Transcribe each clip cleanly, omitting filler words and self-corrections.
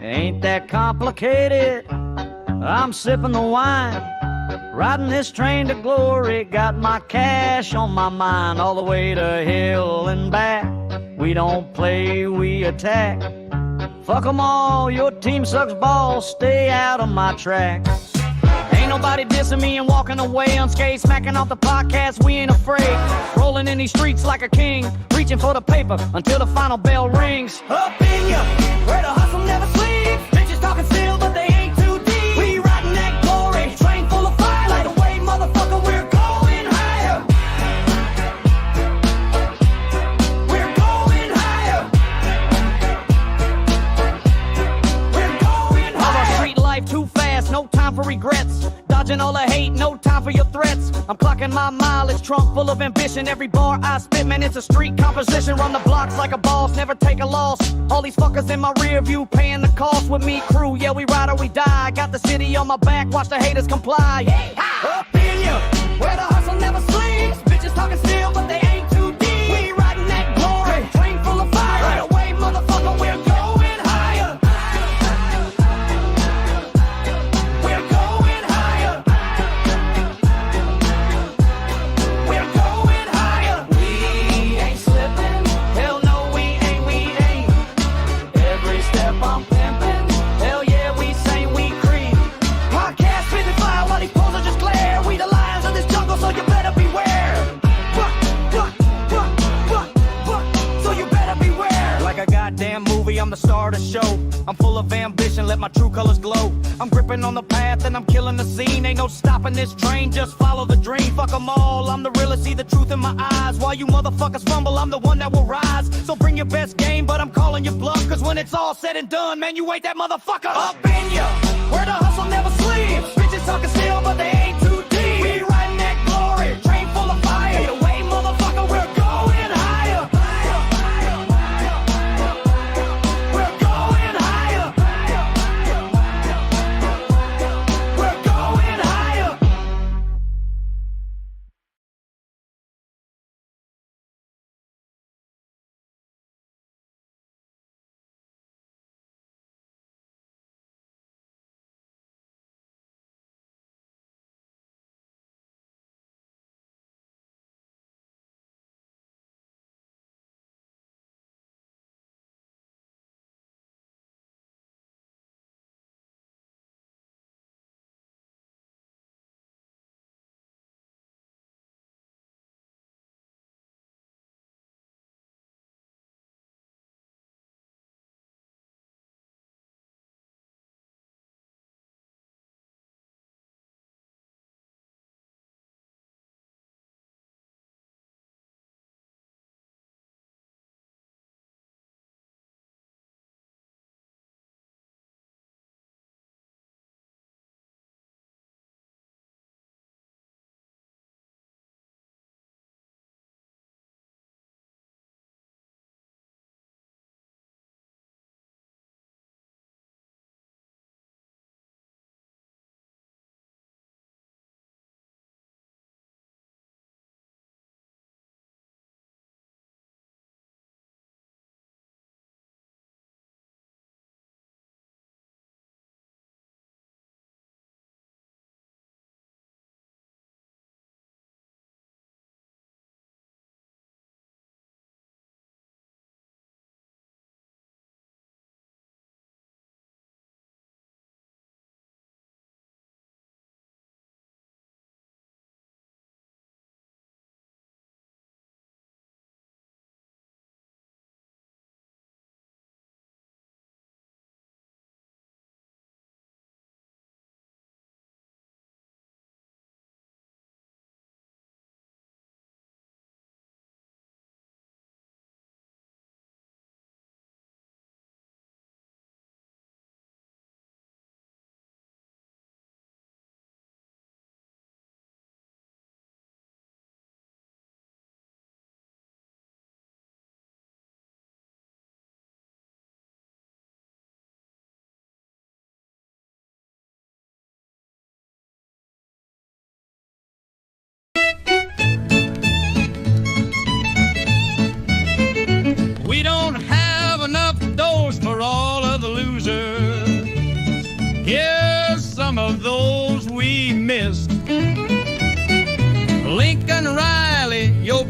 Ain't that complicated? I'm sipping the wine, riding this train to glory. Got my cash on my mind, all the way to hell and back. We don't play, we attack. Fuck 'em all, your team sucks balls. Stay out of my track. Ain't nobody dissing me and walking away unscathed. Smacking off the podcast, we ain't afraid. Rolling in these streets like a king, reaching for the paper until the final bell rings. Up in ya, where the hustle never sleeps. Bitches talking still, but they ain't too deep. We riding that glory, train full of fire. Light away, motherfucker, we're going higher. We're going higher. We're going higher. Our street life too fast, no time for regrets. Dodging all the hate, no time for your threats. I'm clocking my mileage, trunk full of ambition. Every bar I spit, man, it's a street composition. Run the blocks like a boss, never take a loss. All these fuckers in my rear view, paying the cost with me, crew. Yeah, we ride or we die. Got the city on my back, watch the haters comply. Up in ya, where the hustle never sleeps. Bitches talking still, but they ain't too deep. We riding that glory, train full of fire. Right away, motherfucker, we're going higher. We're going higher. We're going higher. We ain't slipping. Hell no, we ain't. Every step I'm pimping. Hell yeah, we say we creep. Podcast spitting fire while these poles are just glare. We the lions of this jungle, so you better beware. So you better beware. Like a goddamn movie, I'm the star of the show. I'm full of ambition, let my true colors glow. I'm gripping on the path and I'm killing the scene. Ain't no stopping this train, just follow the dream. Fuck 'em all, I'm the realest, see the truth in my eyes. While you motherfuckers fumble, I'm the one that will rise. So bring your best game, but I'm calling your bluff. Cause when it's all said and done, man, you ain't that motherfucker. Up in ya, where the hustle never sleeps. Bitches talking still, but they ain't too deep. We riding that glory, train full of fire. Get away, motherfucker, we're going higher. We're going higher. We're going higher.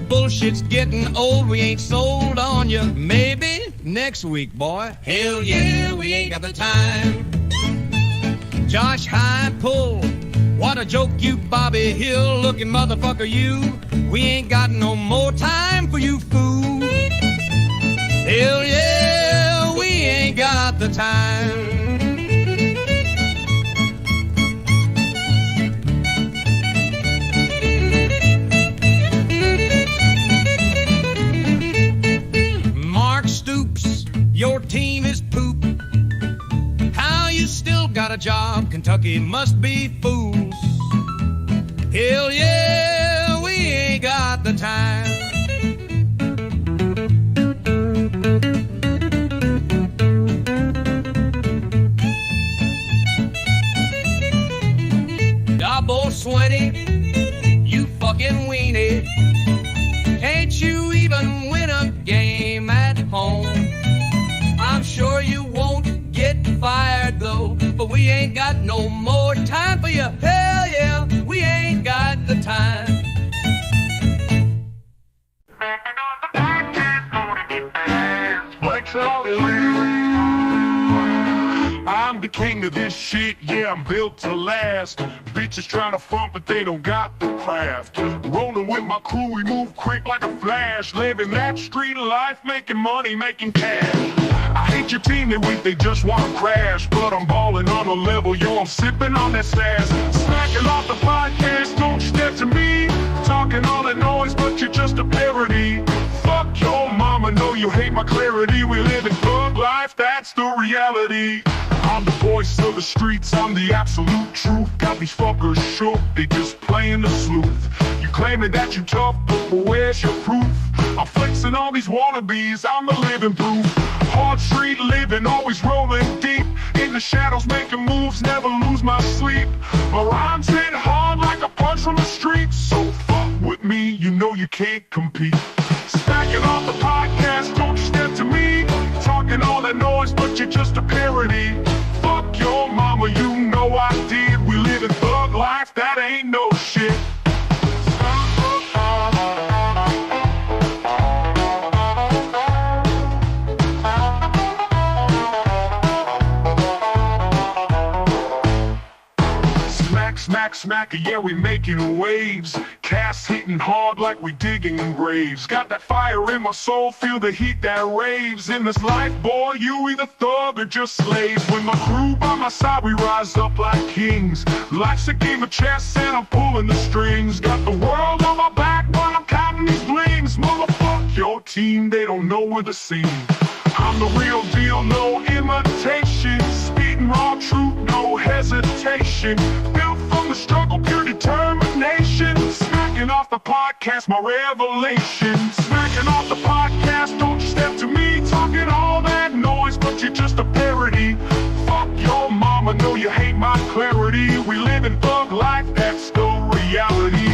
bullshit's getting old, we ain't sold on you. Maybe next week, boy. Hell yeah, we ain't got the time. Josh High Pull, what a joke, you Bobby Hill looking motherfucker, you. We ain't got no more time for you, fool. Hell yeah, we ain't got the time. Your team is poop. How you still got a job? Kentucky must be fools. Hell yeah, we ain't got the time. Double sweaty, you fucking weenie. Can't you even win a game at home? I'm sure you won't get fired though, but we ain't got no more time for you. Hell yeah, we ain't got the time. I'm the king of this shit, yeah, I'm built to last. Bitches trying to front, but they don't got the craft. Rolling with my crew, we move quick like a flash. Living that street life, making money, making cash. I hate your team, they weak, they just wanna crash. But I'm balling on a level, yo, I'm sipping on that sass. Smacking off the podcast, don't step to me. Talking all that noise, but you're just a parody. Fuck your mama, know you hate my clarity. We live in thug life, that's the reality. I'm the voice of the streets, I'm the absolute truth. Got these fuckers shook, they just playing the sleuth. You claiming that you tough, but where's your proof? I'm flexing all these wannabes, I'm the living proof. Hard street living, always rolling deep. In the shadows making moves, never lose my sleep. My rhymes hit hard like a punch from the street. So fuck with me, you know you can't compete. Stacking off the podcast, don't you step to me. Talking all that noise, but you're just a parody. Fuck your mama, you know I did. We live in thug life, that ain't no shit. Smack, smack, yeah, we making waves. Cast hitting hard like we digging graves. Got that fire in my soul, feel the heat that raves. In this life, boy, you either thug or just slave. With my crew by my side, we rise up like kings. Life's a game of chess and I'm pulling the strings. Got the world on my back while I'm counting these blings. Motherfuck your team, they don't know we're the same. I'm the real deal, no imitation. Speeding raw truth, no hesitation. Built from the struggle, pure determination. Smacking off the podcast, my revelation. Smacking off the podcast, don't you step to me. Talking all that noise, but you're just a parody. Fuck your mama, know you hate my clarity. We live in thug life, that's the reality.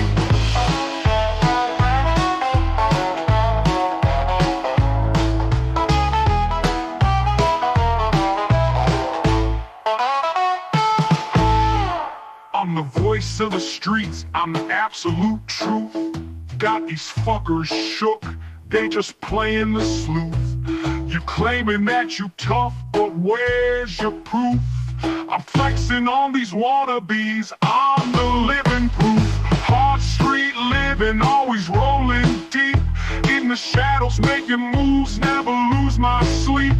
I'm the voice of the streets, I'm the absolute truth. Got these fuckers shook, they just playing the sleuth. You claiming that you tough, but where's your proof? I'm flexing on these wannabes, I'm the living proof. Hard street living, always rolling deep. In the shadows making moves, never lose my sleep.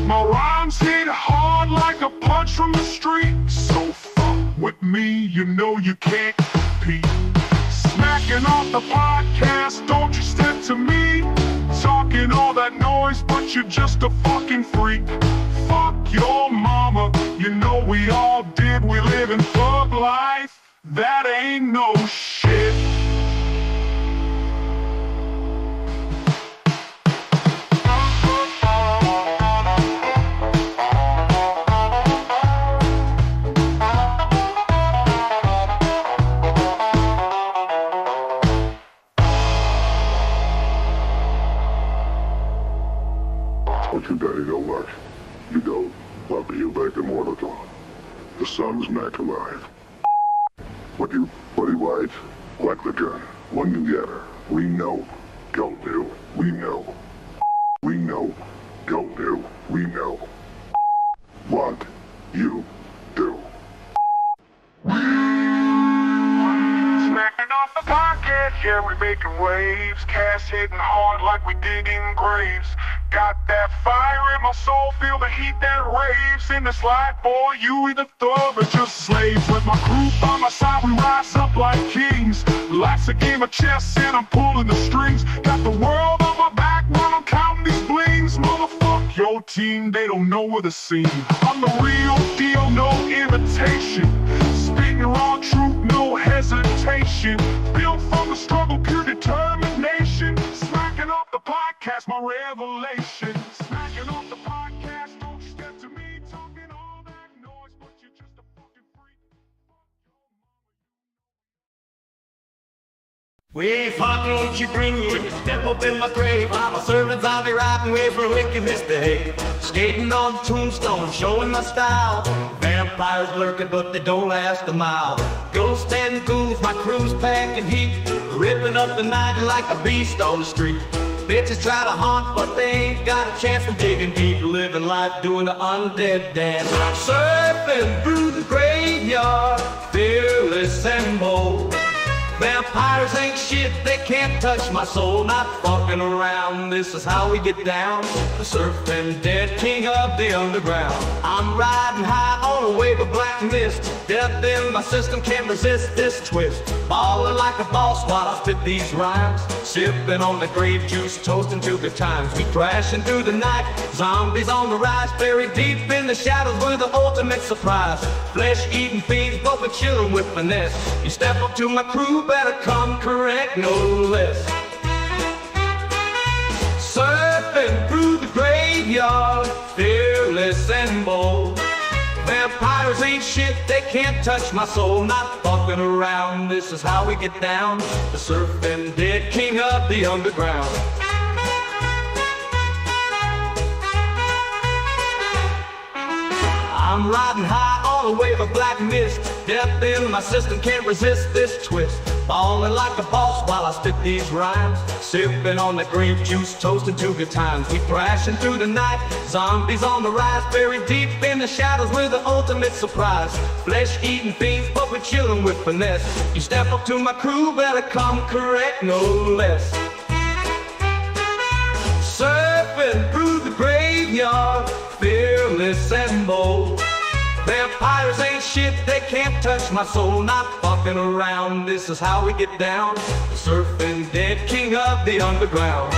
My rhymes hit hard like a punch from the street. So with me, you know you can't compete. Smacking off the podcast, don't you step to me. Talking all that noise, but you're just a fucking freak. Fuck your mama, you know we all did. We live in thug life, that ain't no shit. What you daddy don't like? You don't. Puppy, you back in Watertown. The sun's back alive. What you white? Like the gun. One together. We know. Go new, we know. We know. Go new, we know. What you do. Smacking off the pocket, yeah, we making waves. Cash hitting hard like we digging graves. Got that fire in my soul, feel the heat that raves. In this life, boy, you either thug or just slave. With my crew by my side, we rise up like kings. Life's a game of chess and I'm pulling the strings. Got the world on my back while I'm counting these blings. Motherfuck your team, they don't know where the scene. I'm the real deal, no imitation. Spitting raw truth, no hesitation. Built from the struggle, pure determination. Smacking off the podcast, my revelation. Smacking off the podcast, don't step to me. Talking all that noise, but you're just a fucking freak. We fuck, won't you bring me? Step up in my grave. I'm a servant, I'll be riding way for wickedness day. Skating on the tombstone, showing my style. Vampires lurking, but they don't last a mile. Ghosts and ghouls, my crew's packing heat. Ripping up the night like a beast on the street. Bitches try to haunt, but they ain't got a chance of digging deep. Living life doing the undead dance. Surfing through the graveyard, fearless and bold. Vampires ain't shit, they can't touch my soul. Not fucking around, this is how we get down. The surfing dead king of the underground. I'm riding high on a wave of black mist. Death in my system can't resist this twist. Ballin' like a boss while I spit these rhymes. Sipping on the grape juice, toasting to good times. We crashing through the night, zombies on the rise. Buried deep in the shadows, we're the ultimate surprise. Flesh-eating fiends, but we're chillin' with finesse. You step up to my crew, better come correct, no less. Surfing through the graveyard, fearless and bold. Vampires ain't shit, they can't touch my soul. Not fucking around, this is how we get down. The surfing dead king of the underground. I'm riding high on a wave of black mist. Death in my system can't resist this twist. Ballin' like a boss while I spit these rhymes. Sipping on the grape juice, toasting to good times. We crashing through the night, zombies on the rise. Buried deep in the shadows, we're the ultimate surprise. Flesh-eating fiends, but we're chillin' with finesse. You step up to my crew, better come correct, no less. Surfing through the graveyard, fearless and bold. Vampires ain't shit, they can't touch my soul. Not fucking around, this is how we get down. The surfing dead king of the underground.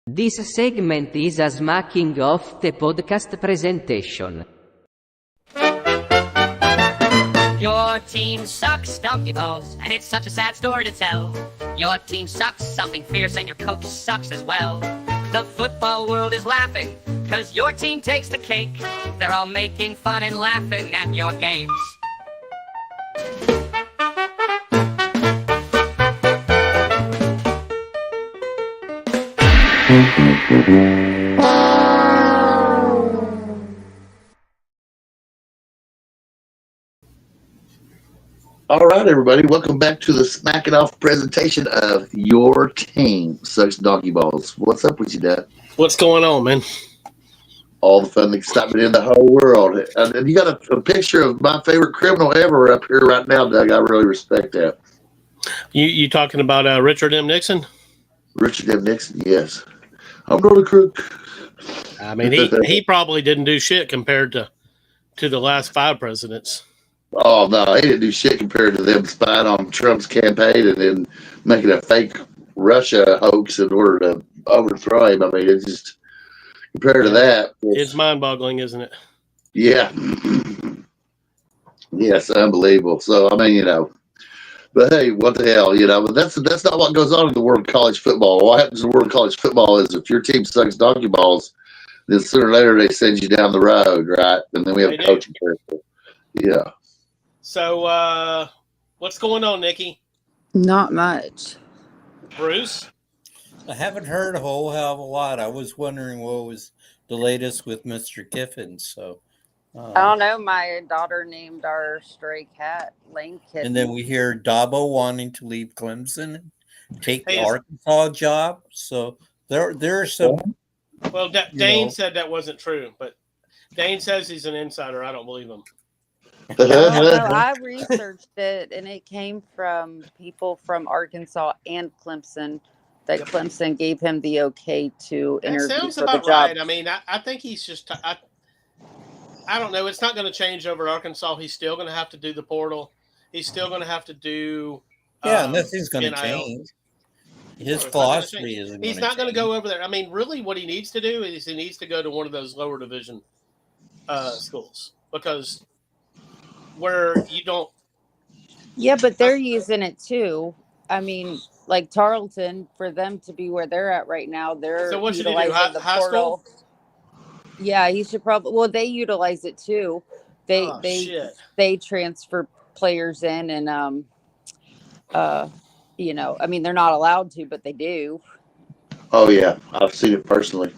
This segment is a smacking of the podcast presentation. Your team sucks, donkey balls, and it's such a sad story to tell. Your team sucks, something fierce, and your coach sucks as well. The football world is laughing, cause your team takes the cake. They're all making fun and laughing at your games. All right, everybody. Welcome back to the Smack It Off presentation of Your Team Sucks Donkey Balls. What's up with you, Dad? What's going on, man? All the fun and excitement in the whole world. And you got a picture of my favorite criminal ever up here right now, Doug. I really respect that. You talking about Richard M. Nixon? Richard M. Nixon, yes. I'm not a crook. I mean, he probably didn't do shit compared to the last 5 presidents. Oh, no, he didn't do shit compared to them spying on Trump's campaign and then making a fake Russia hoax in order to overthrow him. I mean, it's just compared to that. It's mind-boggling, isn't it? Yeah. Yes, unbelievable. So, I mean, but hey, what the hell, but that's not what goes on in the world of college football. What happens in the world of college football is if your team sucks donkey balls, then sooner or later they send you down the road, right? And then we have a coaching character. Yeah. So, what's going on, Nikki? Not much. Bruce? I haven't heard a whole hell of a lot. I was wondering what was the latest with Mr. Kiffin. So I don't know. My daughter named our stray cat Lane Kitten. And then we hear Dabo wanting to leave Clemson, take the Arkansas job. So there are some. Well, Dane said that wasn't true, but Dane says he's an insider. I don't believe him. I researched it, and it came from people from Arkansas and Clemson. That Clemson gave him the okay to interview That sounds for the about job. right. I mean, I think he's just. I don't know. It's not going to change over Arkansas. He's still going to have to do the portal. He's still going to have to do. Nothing's going to change. His philosophy isn't. He's not going to go over there. I mean, really, what he needs to do is he needs to go to one of those lower division schools because where you don't. Yeah, but they're using it too. I mean, like Tarleton, for them to be where they're at right now, they're so what should he do? utilizing the High portal. school? Yeah, he should probably. Well, they utilize it too. They transfer players in, and I mean, they're not allowed to, but they do. Oh yeah, I've seen it personally.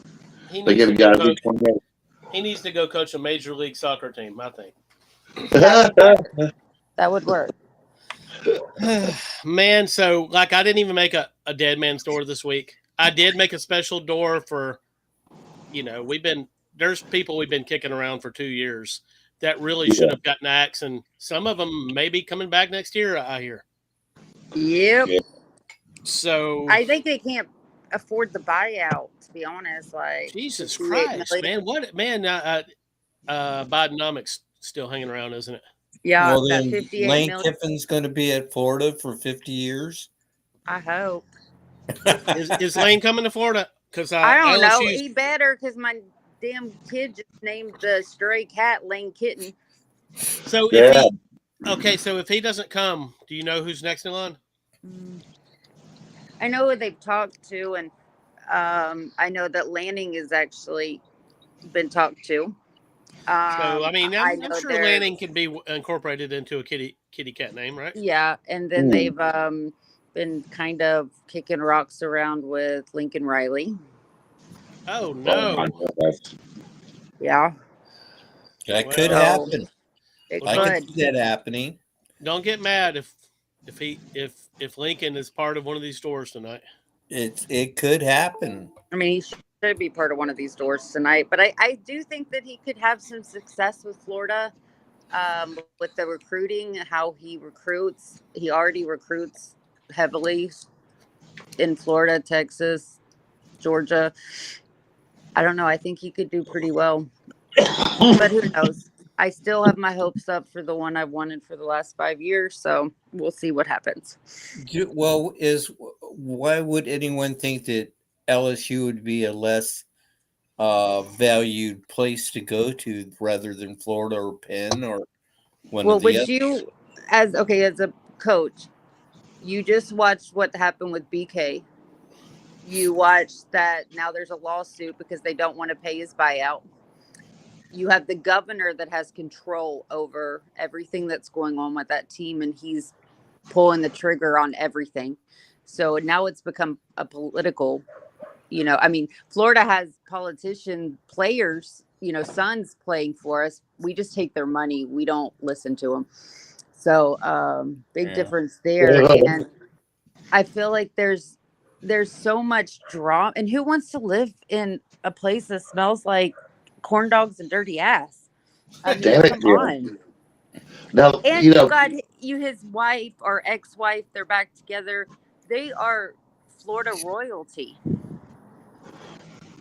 They give a guy a good 20 minutes. He needs to go coach a major league soccer team, I think. That would work. Man, so like I didn't even make a dead man's door this week. I did make a special door for, there's people we've been kicking around for 2 years that really should have gotten axe, and some of them may be coming back next year, I hear. Yep. So I think they can't afford the buyout, to be honest. Like Jesus Christ, man. Bidenomics still hanging around, isn't it? Yeah, well, that then 58 Lane million. Kiffin's going to be at Florida for 50 years. I hope. Is Lane coming to Florida? Because I don't know. He better, because my damn kid just named the stray cat Lane Kitten. So if he doesn't come, do you know who's next in line? I know who they've talked to, and I know that Lanning has actually been talked to. So I mean, I'm sure there's- Lanning can be incorporated into a kitty cat name, right? Yeah, and then they've been kind of kicking rocks around with Lincoln Riley. Oh no! Yeah, That could happen. It I could. can see that happening. Don't get mad if Lincoln is part of one of these stores tonight. It could happen. I mean, he should be part of one of these doors tonight. But I do think that he could have some success with Florida, with the recruiting, how he recruits. He already recruits heavily in Florida, Texas, Georgia. I don't know. I think he could do pretty well. But who knows? I still have my hopes up for the one I've wanted for the last 5 years. So we'll see what happens. Well, why would anyone think that LSU would be a less valued place to go to rather than Florida or Penn or one Well, of the would others? you, as a coach, you just watched what happened with BK. You watched that now there's a lawsuit because they don't want to pay his buyout. You have the governor that has control over everything that's going on with that team, and he's pulling the trigger on everything. So now it's become a political I mean, Florida has politician players, sons playing for us. We just take their money. We don't listen to them. So big difference there. And I feel like there's so much drama. And who wants to live in a place that smells like corn dogs and dirty ass? I mean, Damn it, come yeah. on. Now, And you know, you got his wife or ex-wife. They're back together. They are Florida royalty.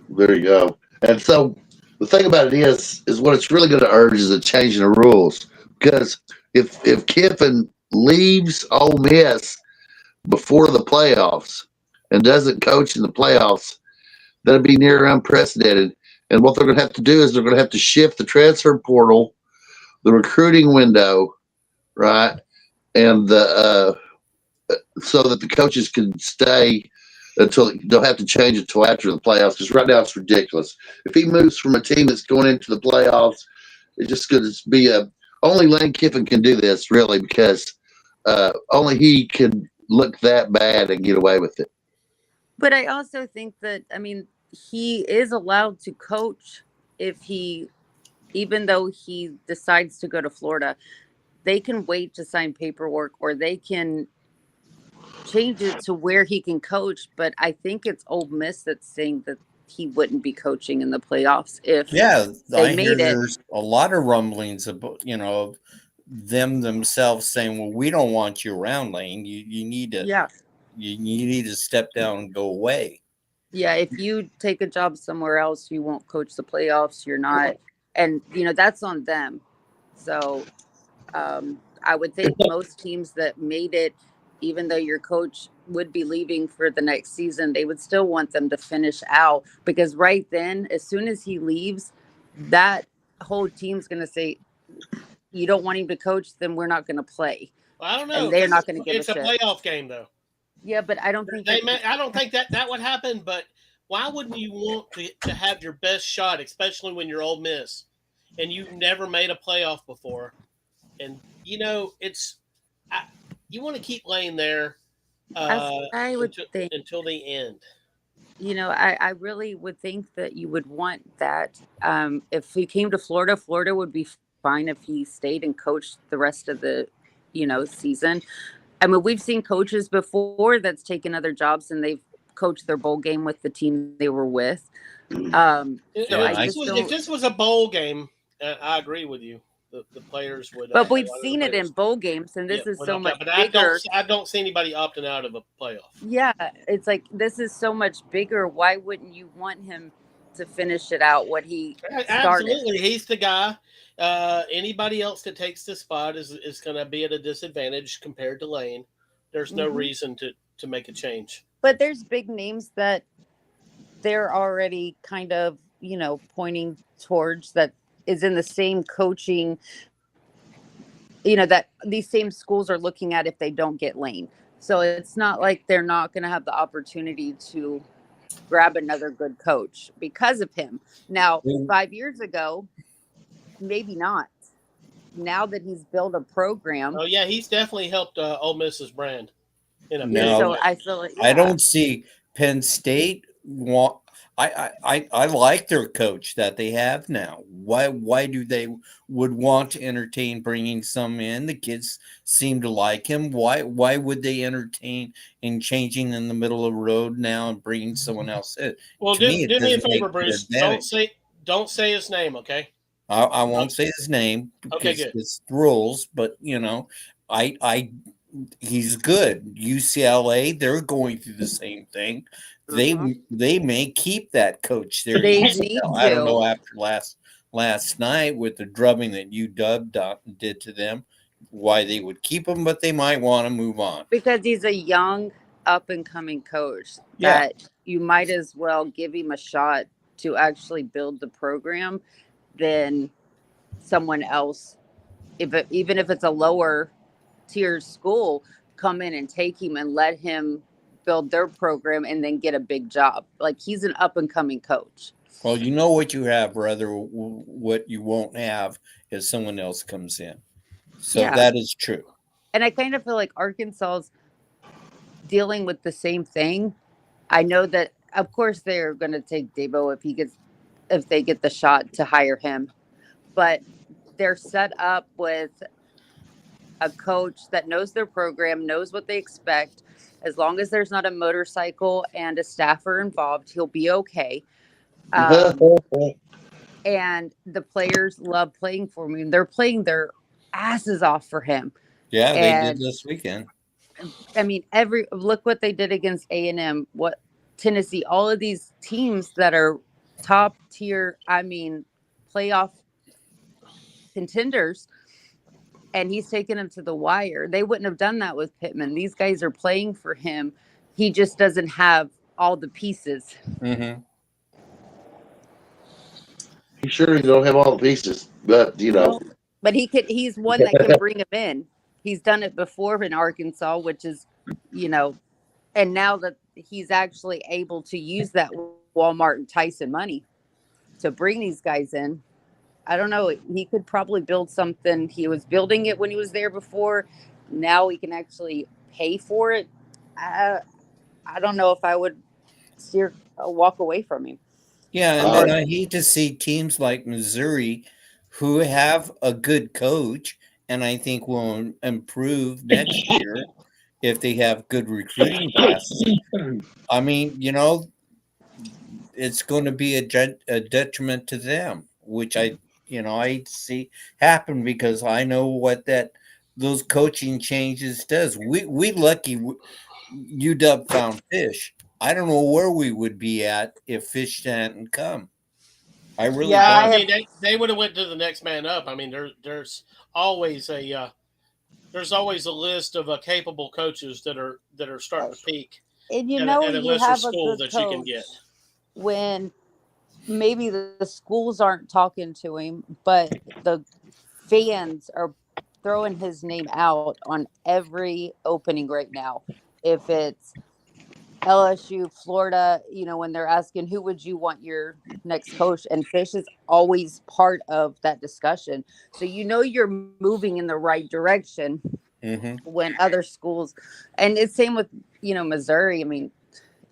there you go. And so the thing about it is what it's really going to urge is a change in the rules. Because if Kiffin leaves Ole Miss before the playoffs and doesn't coach in the playoffs, that'd be near unprecedented. And what they're going to have to do is they're going to have to shift the transfer portal, the recruiting window, right, and the so that the coaches can stay until they'll have to change it until after the playoffs. Because right now it's ridiculous. If he moves from a team that's going into the playoffs, it's just going to be only Lane Kiffin can do this really because only he can look that bad and get away with it. But I also think that, I mean, he is allowed to coach even though he decides to go to Florida, they can wait to sign paperwork or they can change it to where he can coach. But I think it's Ole Miss that's saying that he wouldn't be coaching in the playoffs if they made it. There's a lot of rumblings about, them themselves saying, well, we don't want you around, Lane. You need to you need to step down and go away. Yeah, if you take a job somewhere else, you won't coach the playoffs. You're not, and that's on them. So I would think most teams that made it, even though your coach would be leaving for the next season, they would still want them to finish out, because right then, as soon as he leaves, that whole team's going to say, you don't want him to coach, then we're not going to play. Well, I don't know. And they're not going to give It's a playoff game, though. Yeah, but I don't think I don't think that would happen. But why wouldn't you want to have your best shot, especially when you're Ole Miss and you've never made a playoff before? And you want to keep Lane there I would think until the end. I really would think that you would want that. If he came to Florida, Florida would be fine if he stayed and coached the rest of the season. I mean, we've seen coaches before that's taken other jobs and they've coached their bowl game with the team they were with. If this was a bowl game, I agree with you. The players would. But we've seen it in bowl games, and this is so much bigger. I don't see anybody opting out of a playoff. Yeah, it's like this is so much bigger. Why wouldn't you want him to finish it out? What he started? Absolutely, he's the guy. Anybody else that takes the spot is going to be at a disadvantage compared to Lane. There's no reason to make a change. But there's big names that they're already kind of pointing towards that is in the same coaching. That these same schools are looking at if they don't get Lane. So it's not like they're not going to have the opportunity to grab another good coach because of him. Now, 5 years ago, maybe not. Now that he's built a program. Oh yeah, he's definitely helped Ole Miss's brand. So I feel like I don't see Penn State want. I like their coach that they have now. Why do they would want to entertain bringing some in? The kids seem to like him. Why would they entertain in changing in the middle of the road now and bringing someone else in? Well, do me a favor, Bruce. Don't say his name, okay? I won't say his name because okay, good. It's rules, but he's good. UCLA, they're going through the same thing. They may keep that coach there. I don't know after last night with the drubbing that UW did to them, why they would keep him, but they might want to move on because he's a young, up and coming coach that you might as well give him a shot to actually build the program than someone else. Even if it's a lower tier school, come in and take him and let him build their program and then get a big job. Like he's an up and coming coach. Well, you know what you have, brother. What you won't have is someone else comes in. So that is true. And I kind of feel like Arkansas's dealing with the same thing. I know that of course they're going to take Dabo if they get the shot to hire him, but they're set up with a coach that knows their program, knows what they expect. As long as there's not a motorcycle and a staffer involved, he'll be okay. And the players love playing for him. They're playing their asses off for him. Yeah, they And did this weekend. I mean, look what they did against A&M, what Tennessee, all of these teams that are top tier, I mean, playoff contenders, and he's taken them to the wire. They wouldn't have done that with Pittman. These guys are playing for him. He just doesn't have all the pieces. Mm-hmm. He sure don't have all the pieces, but you know. But he's one that can bring him in. He's done it before in Arkansas, which is, you know, and now that he's actually able to use that Walmart and Tyson money to bring these guys in. I don't know. He could probably build something. He was building it when he was there before. Now he can actually pay for it. I don't know if I would walk away from him. Yeah, and then I hate to see teams like Missouri who have a good coach and I think will improve next year if they have good recruiting classes. I mean, you know, it's going to be a detriment to them, which I see happen because I know what those coaching changes does. We lucky UW found Fish. I don't know where we would be at if Fish hadn't come. I really don't. I mean, they would have went to the next man up. I mean, there's always a list of capable coaches that are starting to peak. And you at know, a you lesser have school a good that you can coach get. when maybe the schools aren't talking to him, but the fans are throwing his name out on every opening right now. If it's LSU, Florida, you know, when they're asking who would you want your next coach, and Fish is always part of that discussion. So you know you're moving in the right direction when other schools, and it's same with, you know, Missouri. I mean,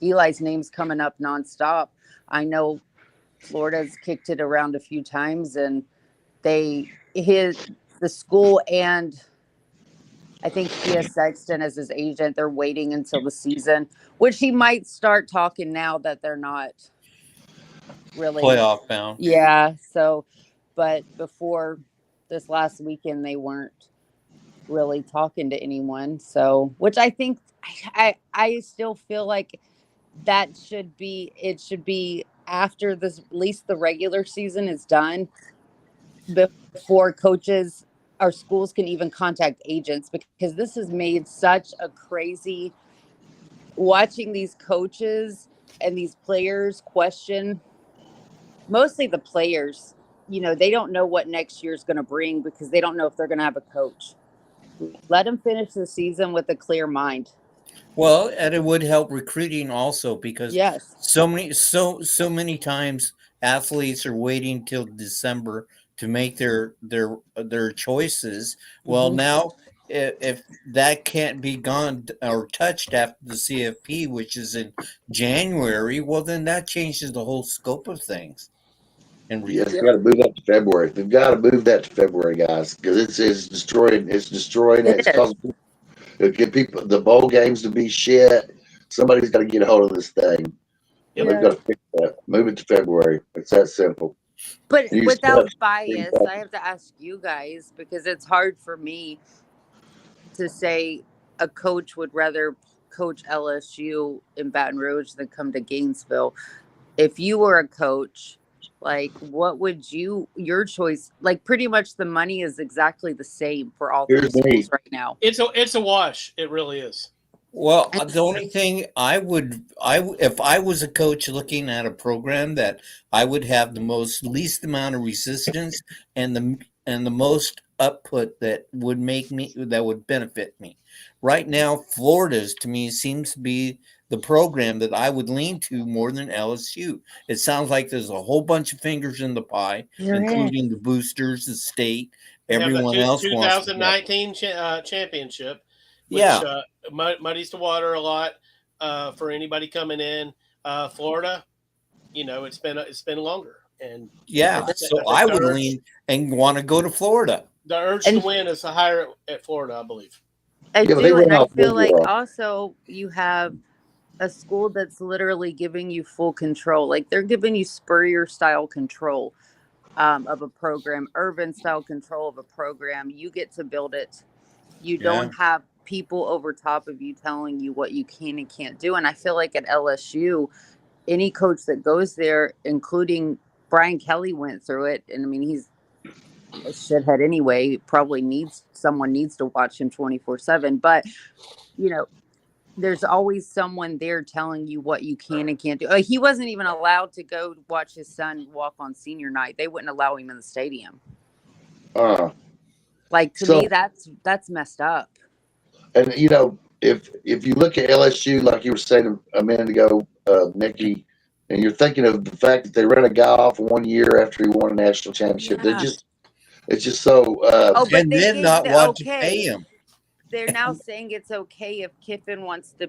Eli's name's coming up nonstop. I know Florida's kicked it around a few times, and the school and I think Thea Sexton as his agent, they're waiting until the season, which he might start talking now that they're not really playoff bound. Yeah. So, but before this last weekend, they weren't really talking to anyone. So, which I think I still feel like it should be after this, at least the regular season is done, before coaches or schools can even contact agents, because this has made such a crazy watching these coaches and these players question, mostly the players, you know, they don't know what next year's going to bring because they don't know if they're going to have a coach. Let them finish the season with a clear mind. Well, and it would help recruiting also because yes, so many times athletes are waiting till December to make their choices. Well, now if that can't be gone or touched after the CFP, which is in January, well, then that changes the whole scope of things. And yes, got to move that to February. They've got to move that to February, guys, because it's destroying. It's causing people the bowl games to be shit. Somebody's got to get a hold of this thing, and we've got to fix that. Move it to February. It's that simple. But without bias, I have to ask you guys, because it's hard for me to say a coach would rather coach LSU in Baton Rouge than come to Gainesville. If you were a coach, like, what would your choice, like, pretty much the money is exactly the same for all three schools right now. It's a wash. It really is. Well, the only thing if I was a coach looking at a program that I would have the least amount of resistance and the most output that would benefit me. Right now, Florida's to me seems to be the program that I would lean to more than LSU. It sounds like there's a whole bunch of fingers in the pie, including the boosters, the state, everyone else. 2019 championship. Which, muddies the water a lot for anybody coming in. Florida, it's been longer, and Yeah, so I would lean and want to go to Florida. The urge to win is higher at Florida, I believe. I do, and I feel like also you have a school that's literally giving you full control. Like they're giving you Spurrier style control of a program, Urban style control of a program. You get to build it. You don't have people over top of you telling you what you can and can't do. And I feel like at LSU, any coach that goes there, including Brian Kelly, went through it. And I mean, he's a shithead anyway. Probably someone needs to watch him 24/7. But there's always someone there telling you what you can and can't do. He wasn't even allowed to go watch his son walk on senior night. They wouldn't allow him in the stadium. Like to me, that's messed up. And if you look at LSU, like you were saying a minute ago, Nikki, and you're thinking of the fact that they ran a guy off 1 year after he won a national championship, it's just so. And then not want to pay him. They're now saying it's okay if Kiffin wants to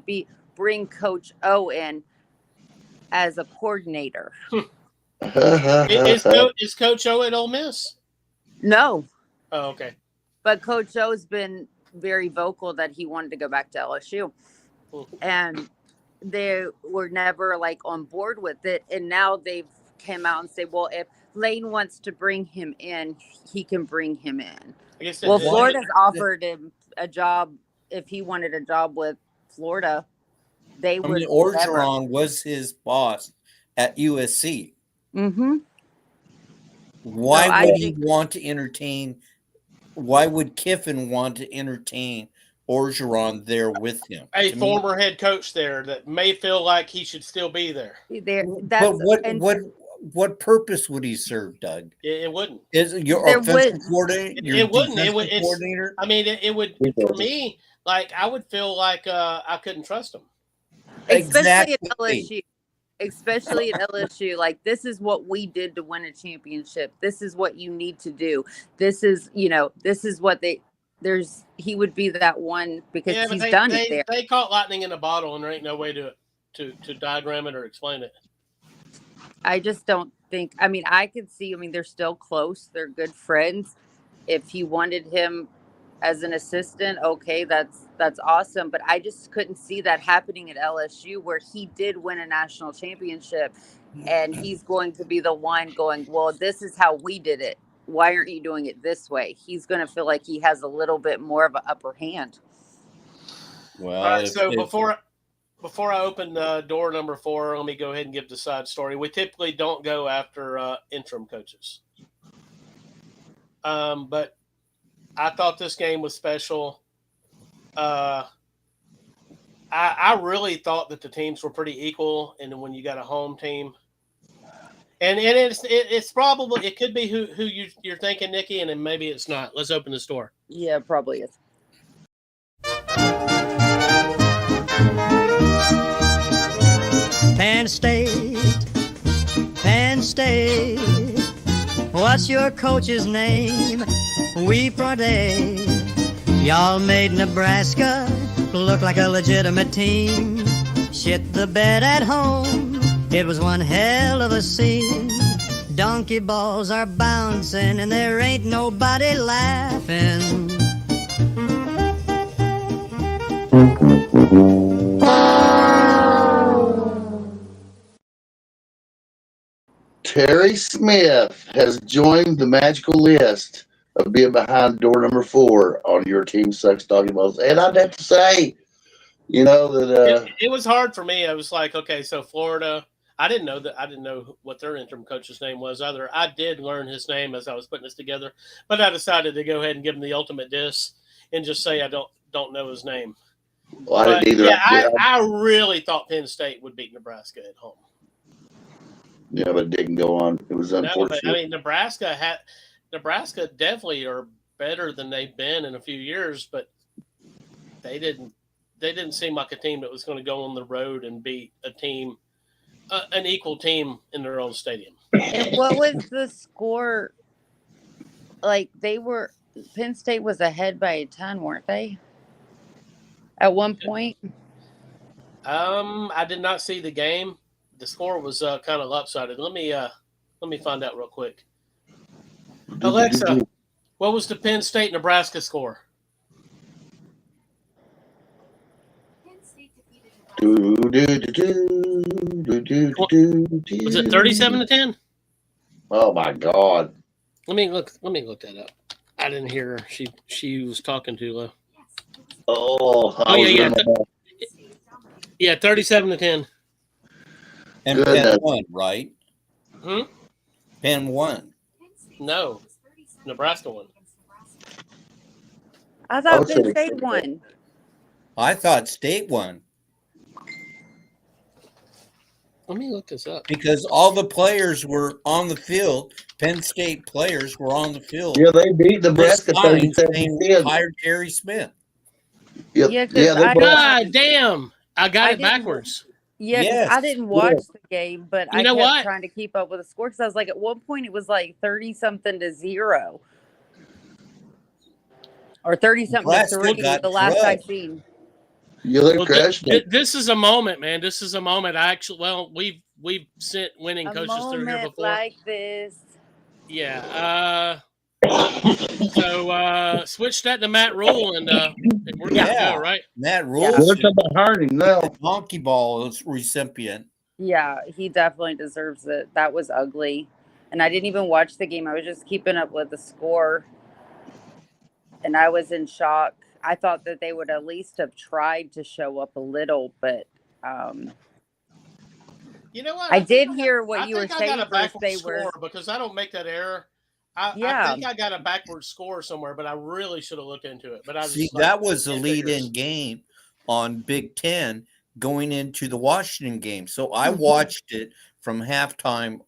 bring Coach O in as a coordinator. Is Coach O at Ole Miss? No. Oh, okay. But Coach O's been very vocal that he wanted to go back to LSU. And they were never on board with it. And now they've come out and say, well, if Lane wants to bring him in, he can bring him in. Florida's offered him a job. If he wanted a job with Florida, they would. Orgeron was his boss at USC. Mm-hmm. Why would he want to entertain? Why would Kiffin want to entertain Orgeron there with him? A former head coach there that may feel like he should still be there. But what purpose would he serve, Doug? It wouldn't. Is your offensive coordinator? It wouldn't. Coordinator? I mean, it would for me. I would feel like I couldn't trust him. Especially at LSU. Especially at LSU, this is what we did to win a championship. This is what you need to do. This is, this is what he would be that one because he's done it there. They caught lightning in a bottle, and there ain't no way to diagram it or explain it. I just don't think. I mean, I could see. I mean, they're still close. They're good friends. If he wanted him as an assistant, okay, that's awesome. But I just couldn't see that happening at LSU, where he did win a national championship, and he's going to be the one going, well, this is how we did it. Why aren't you doing it this way? He's going to feel like he has a little bit more of an upper hand. Well, all right, so before I open door number 4, let me go ahead and give the side story. We typically don't go after interim coaches. But I thought this game was special. I really thought that the teams were pretty equal, and when you got a home team, and it's probably it could be who you're thinking, Nikki, and then maybe it's not. Let's open this door. Yeah, it probably is. Penn State, what's your coach's name? We Friday, y'all made Nebraska look like a legitimate team. Shit the bed at home, it was one hell of a scene. Donkey balls are bouncing and there ain't nobody laughing. Terry Smith has joined the magical list of being behind door number 4 on Your Team Sucks Doggy Balls. And I'd have to say, that it was hard for me. I was like, okay, so Florida, I didn't know what their interim coach's name was either. I did learn his name as I was putting this together, but I decided to go ahead and give him the ultimate diss and just say I don't know his name. Well, I didn't either. Yeah, I really thought Penn State would beat Nebraska at home. Yeah, but it didn't go on. It was unfortunate. No, but, I mean, Nebraska definitely are better than they've been in a few years, but they didn't seem like a team that was going to go on the road and beat a team, an equal team in their own stadium. And what was the score? Penn State was ahead by a ton, weren't they? At one point? I did not see the game, the score was kind of lopsided. Let me find out real quick. Alexa, what was the Penn State Nebraska score? Was it 37-10? Oh my God! Let me look that up. I didn't hear her. She was talking too low. Yeah, 37-10. And Penn won, right? Penn won. No, Nebraska won. I thought Penn State won. I thought State won. Let me look this up. Because all the players were on the field. Penn State players were on the field. Yeah, they beat Nebraska. They hired Gary Smith. Yep. God damn. I got it backwards. Yeah, Yes. I didn't watch the game, but I know kept what? trying to keep up with the score because I was like, at one point it was like 30-something-0. Or 30-something-3, the last I seen. This is a moment, man. This is a moment. We've sent winning coaches through here before. Like this. Yeah. So switch that to Matt Rule, and we're good to go, right? Matt Rule. Yeah. We're talking about him now. Donkey ball recipient. Yeah, he definitely deserves it. That was ugly. And I didn't even watch the game. I was just keeping up with the score. And I was in shock. I thought that they would at least have tried to show up a little, but you know what? I did hear what you were saying. I got a backwards score because I don't make that error. I think I got a backwards score somewhere, but I really should have looked into it. But that was the lead-in game on Big Ten going into the Washington game. So I watched it from halftime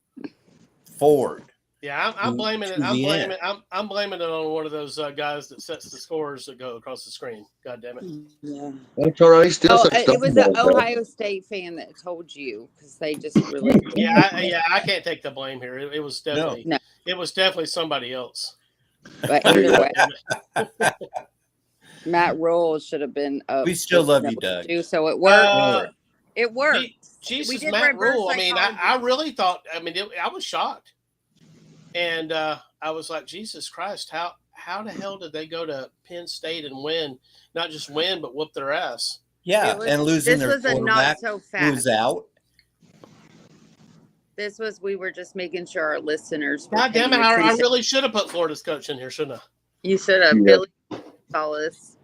forward. Yeah, I'm blaming it. I'm blaming it on one of those guys that sets the scores that go across the screen. God damn it! Yeah, that's all right. It was an Ohio State fan that told you because they just really. I can't take the blame here. It was definitely it was definitely somebody else. But either way, Matt Rule should have been. We still love you, Doug. So it worked. It worked. Jesus, Matt Rule. I mean, I really thought. I mean, I was shocked. And I was like, Jesus Christ, how the hell did they go to Penn State and win? Not just win, but whoop their ass. Yeah, and losing their quarterback who's out. We were just making sure our listeners. God damn it, I really should have put Florida's coach in here, shouldn't I? You should have. Billy Gonzalez.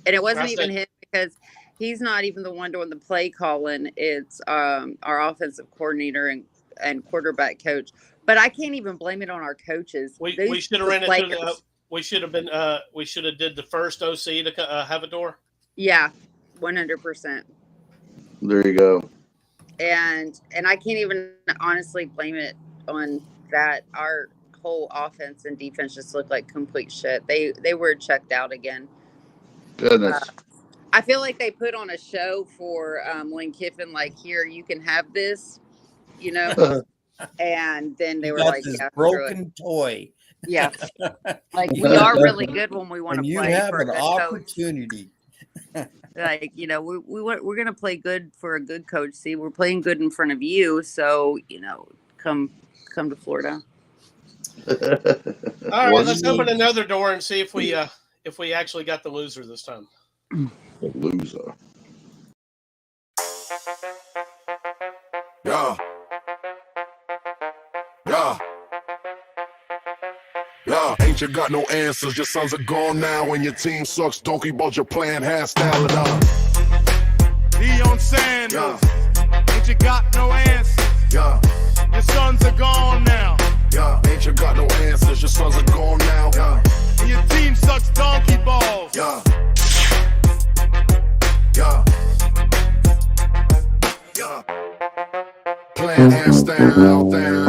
And it wasn't even him because he's not even the one doing the play calling. It's our offensive coordinator and quarterback coach. But I can't even blame it on our coaches. We should have ran it through we should have did the first OC to have a door. Yeah, 100%. There you go. And I can't even honestly blame it on that. Our whole offense and defense just looked like complete shit. They were checked out again. Goodness. I feel like they put on a show for Lane Kiffin, like, here, you can have this, you know. And then they were like, this broken toy. Yeah. Like, we are really good when we want to play. You have for an opportunity. Like, you know, we're going to play good for a good coach. See, we're playing good in front of you. So, you know, come to Florida. All right, let's open another door and see if we actually got the loser this time. The loser. Yeah. Yeah, ain't you got no answers? Your sons are gone now, and your team sucks. Donkey balls, your plan has style. Deion Sanders, ain't you got no answers? Yeah, your sons are gone now. Yeah, ain't you got no answers? Your sons are gone now. Yeah, and your team sucks donkey balls. Yeah, yeah, yeah. Plan has style out there.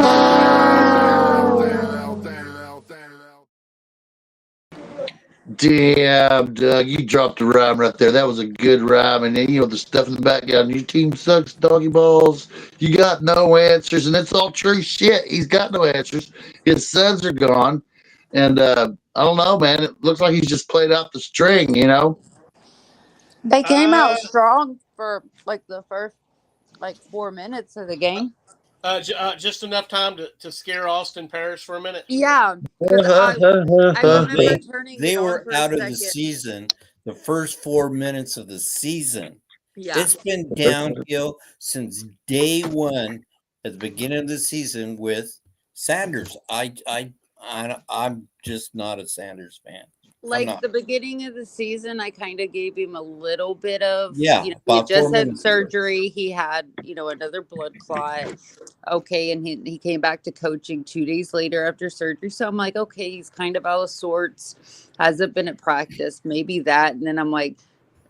Damn, Doug, you dropped a rhyme right there. That was a good rhyme. And then, you know, the stuff in the background, your team sucks, doggy balls. You got no answers. And it's all true shit. He's got no answers. His sons are gone. And I don't know, man. It looks like he's just played out the string, you know? They came out strong for like the first Like 4 minutes of the game. Just enough time to scare Austin Parrish for a minute. Yeah, 'cause I remember They, turning they it on were for a out of the second. season, the first 4 minutes of the season. Yeah, It's been downhill since day one at the beginning of the season with Sanders. I'm just not a Sanders fan. like not. the beginning of the season, I kind of gave him a little bit of, Yeah, he about 4 just had minutes. surgery. He had, another blood clot. Okay, and he came back to coaching 2 days later after surgery. So I'm like, okay, he's kind of out of sorts. Hasn't been at practice. Maybe that. And then I'm like,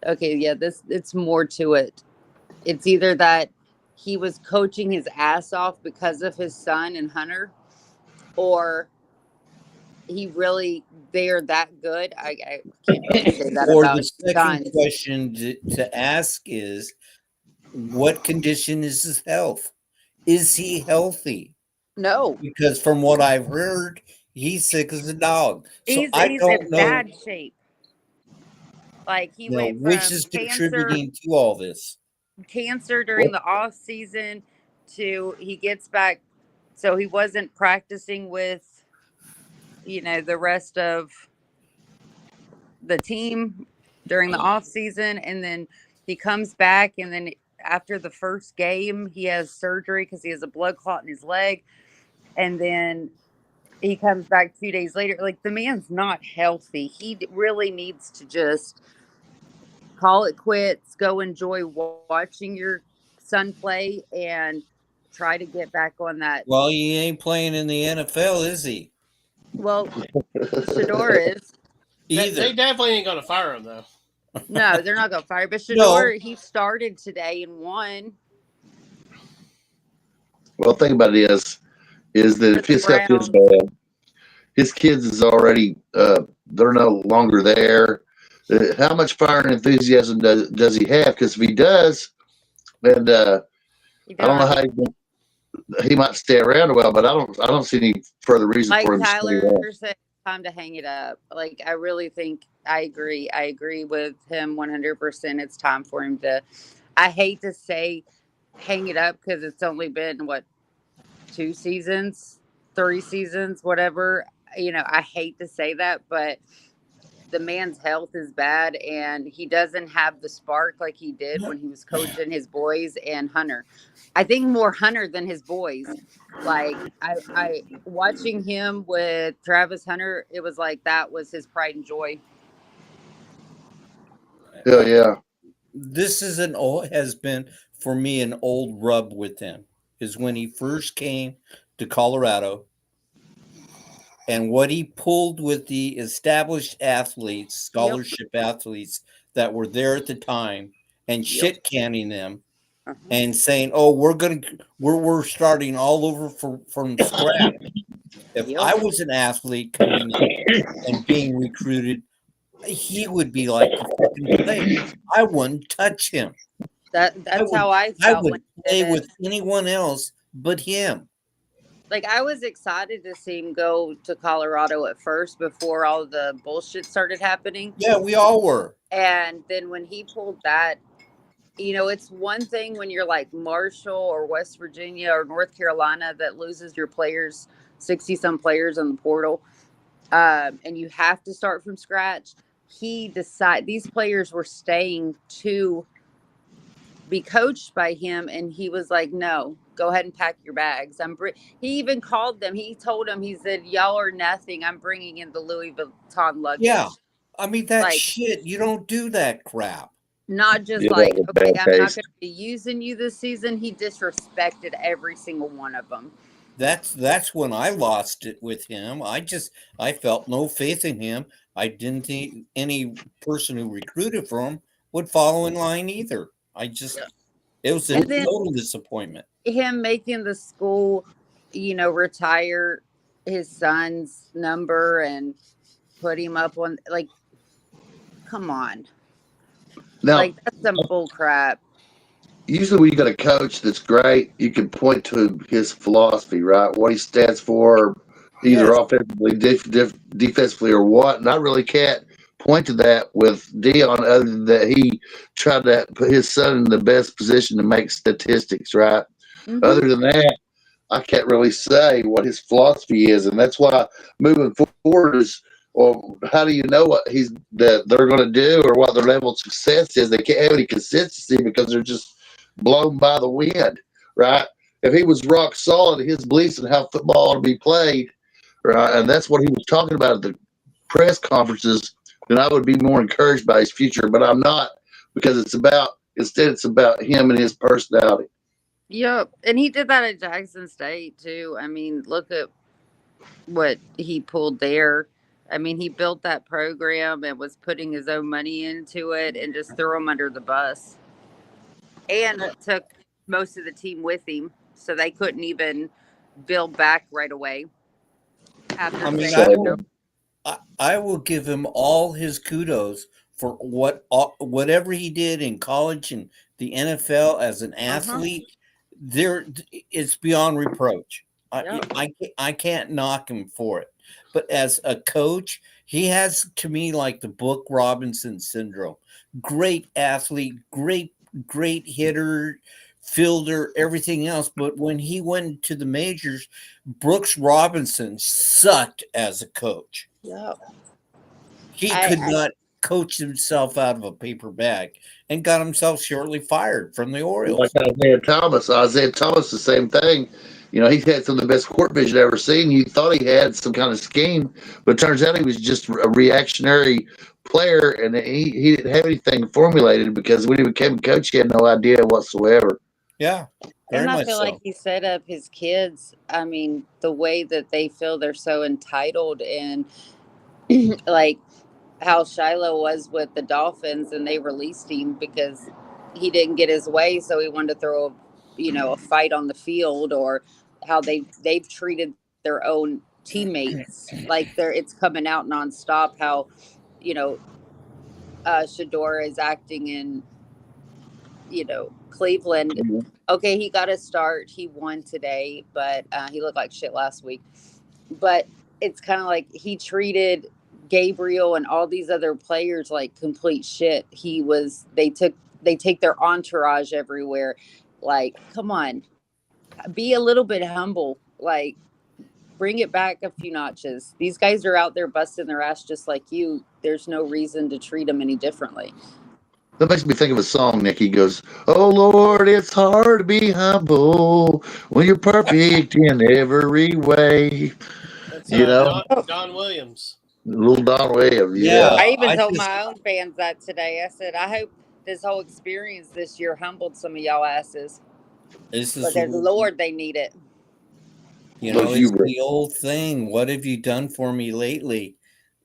okay, yeah, it's more to it. It's either that he was coaching his ass off because of his son and Hunter, or they're that good. I can't really say that Or about the second Suns. question to ask is, what condition is his health? Is he healthy? No, Because from what I've heard, he's sick as a dog. So he's I in don't know, bad shape. Like he went which from is contributing to all this. cancer during the off season to he gets back. So he wasn't practicing with, the rest of the team during the off season. And then he comes back, and then after the first game, he has surgery because he has a blood clot in his leg. And then he comes back 2 days later. Like, the man's not healthy. He really needs to just call it quits, go enjoy watching your son play, and try to get back on that. Well, he ain't playing in the NFL, is he? Well, Shador is. They definitely ain't going to fire him, though. No, they're not going to fire. But Shador, he started today and won. Well, the thing about it is that if his health is bad, his kids is already they're no longer there. How much fire and enthusiasm does he have? Because if he does, and I don't know how he might stay around a while, but I don't see any further reason Like for him to stay Tyler around. said, time to hang it up. Like, I really think I agree with him 100%. It's time for him to, I hate to say hang it up because it's only been 2 seasons, 3 seasons, whatever. I hate to say that, but the man's health is bad, and he doesn't have the spark like he did when he was coaching his boys and Hunter. I think more Hunter than his boys. Like, I watching him with Travis Hunter, it was like that was his pride and joy. Hell yeah. This has been for me an old rub with him, is when he first came to Colorado. And what he pulled with the established athletes, scholarship athletes that were there at the time, and shit canning them, and saying, "Oh, we're starting all over from scratch." If I was an athlete coming in and being recruited, he would be like a fucking player. I wouldn't touch him. That's how I felt. I would play with anyone else but him. Like, I was excited to see him go to Colorado at first before all the bullshit started happening. Yeah, we all were. And then when he pulled that, it's one thing when you're like Marshall or West Virginia or North Carolina that loses your players, 60-some players in the portal, and you have to start from scratch. These players were staying to be coached by him, and he was like, no, go ahead and pack your bags. He even called them. He told them, he said, y'all are nothing. I'm bringing in the Louis Vuitton luggage. Yeah. I mean, that's shit. You don't do that crap. Not just okay, I'm not going to be using you this season. He disrespected every single one of them. That's when I lost it with him. I felt no faith in him. I didn't think any person who recruited for him would follow in line either. It was a total disappointment. Him making the school, retire his son's number and put him up on, like, come on. Now, like, that's some bull crap. Usually when you got a coach that's great, you can point to his philosophy, right? What he stands for, either offensively, defensively, or what. And I really can't point to that with Dion other than that he tried to put his son in the best position to make statistics, right? Mhm. Other than that, I can't really say what his philosophy is, and that's why moving forward is, well, how do you know what that they're going to do or what their level of success is? They can't have any consistency because they're just blown by the wind, right? If he was rock solid in his beliefs in how football ought to be played, right, and that's what he was talking about at the press conferences, then I would be more encouraged by his future. But I'm not, because it's about him and his personality. Yep. And he did that at Jackson State too. I mean, look at what he pulled there. I mean, he built that program and was putting his own money into it and just threw him under the bus. And took most of the team with him, so they couldn't even build back right away. After I mean, saying, I will give him all his kudos for whatever he did in college and the NFL as an athlete. It's beyond reproach. I can't knock him for it. But as a coach, he has, to me, like the Book Robinson syndrome. Great athlete, great hitter, fielder, everything else. But when he went to the majors, Brooks Robinson sucked as a coach. Yeah. He could not coach himself out of a paper bag and got himself shortly fired from the Orioles. Like Isaiah Thomas. Isaiah Thomas, the same thing. You know, he's had some of the best court vision I've ever seen. He thought he had some kind of scheme, but it turns out he was just a reactionary player, and he didn't have anything formulated because when he became a coach, he had no idea whatsoever. Yeah. And I feel like he set up his kids. I mean, the way that they feel they're so entitled, and like how Shiloh was with the Dolphins, and they released him because he didn't get his way, so he wanted to throw a fight on the field, or how they've treated their own teammates. Like it's coming out nonstop how Shador is acting in Cleveland. Okay, he got a start. He won today, but he looked like shit last week. But it's kind of like he treated Gabriel and all these other players like complete shit. They take their entourage everywhere. Like, come on, be a little bit humble. Like, bring it back a few notches. These guys are out there busting their ass just like you. There's no reason to treat them any differently. That makes me think of a song, Nick. He goes, "Oh Lord, it's hard to be humble when you're perfect in every way." That's, Don Williams. Little Don Williams. Yeah. I even told my own fans that today. I said, I hope this whole experience this year humbled some of y'all asses. Because Lord, they need it. It's the old thing. What have you done for me lately?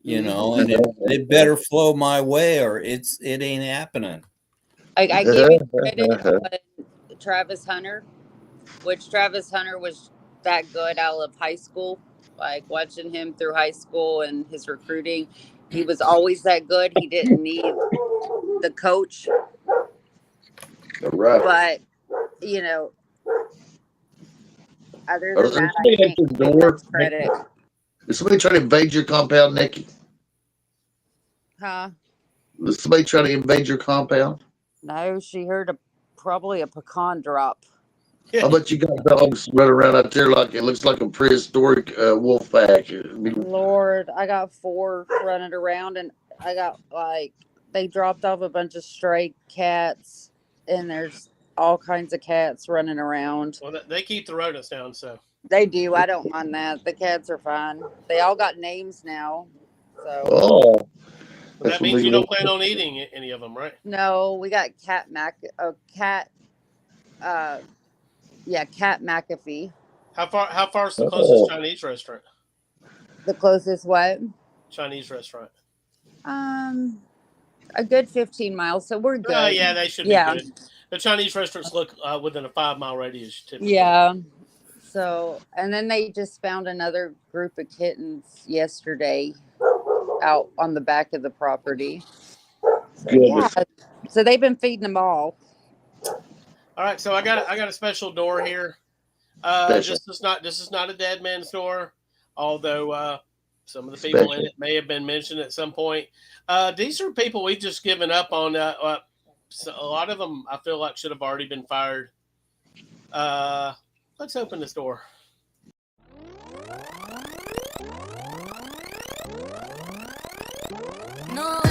And it better flow my way, or it ain't happening. I give you credit on Travis Hunter, which Travis Hunter was that good out of high school. Like watching him through high school and his recruiting, he was always that good. He didn't need the coach. Right. But other than that, I can't give him credit. Is somebody trying to invade your compound, Nikki? Huh? Is somebody trying to invade your compound? No, she heard probably a pecan drop. How about you got dogs running around out there like it looks like a prehistoric wolf pack? Lord, I got 4 running around, and I got they dropped off a bunch of stray cats, and there's all kinds of cats running around. Well, they keep the rodents down, so. They do. I don't mind that. The cats are fine. They all got names now. So. Oh. Well, that means you don't plan on eating any of them, right? No, we got Cat McAfee. How far is the closest Chinese restaurant? The closest what? Chinese restaurant. A good 15 miles, so we're good. Oh, yeah, they should be good. The Chinese restaurants look within a 5-mile radius typically. Yeah. So, and then they just found another group of kittens yesterday out on the back of the property. So they've been feeding them all. All right, so I got a special door here. This is not a dead man's door, although Some of the people in it may have been mentioned at some point. These are people we've just given up on. So a lot of them, I feel like, should have already been fired. Let's open this door. No.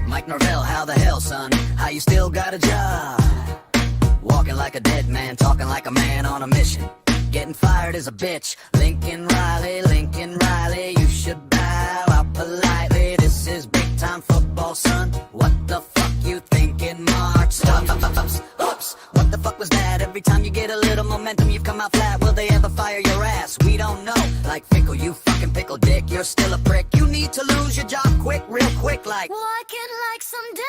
Mike Norvell, how the hell, son? How you still got a job? Walking like a dead man, talking like a man on a mission. Getting fired is a bitch. Lincoln Riley, you should bow out politely. This is big time football, son. What the fuck you thinking, Mark? Oops, what the fuck was that? Every time you get a little momentum, you've come out flat. Will they ever fire your ass? We don't know. Like Fickle, you fucking pickle dick. You're still a prick. You need to lose your job quick, real quick, like walking like some dead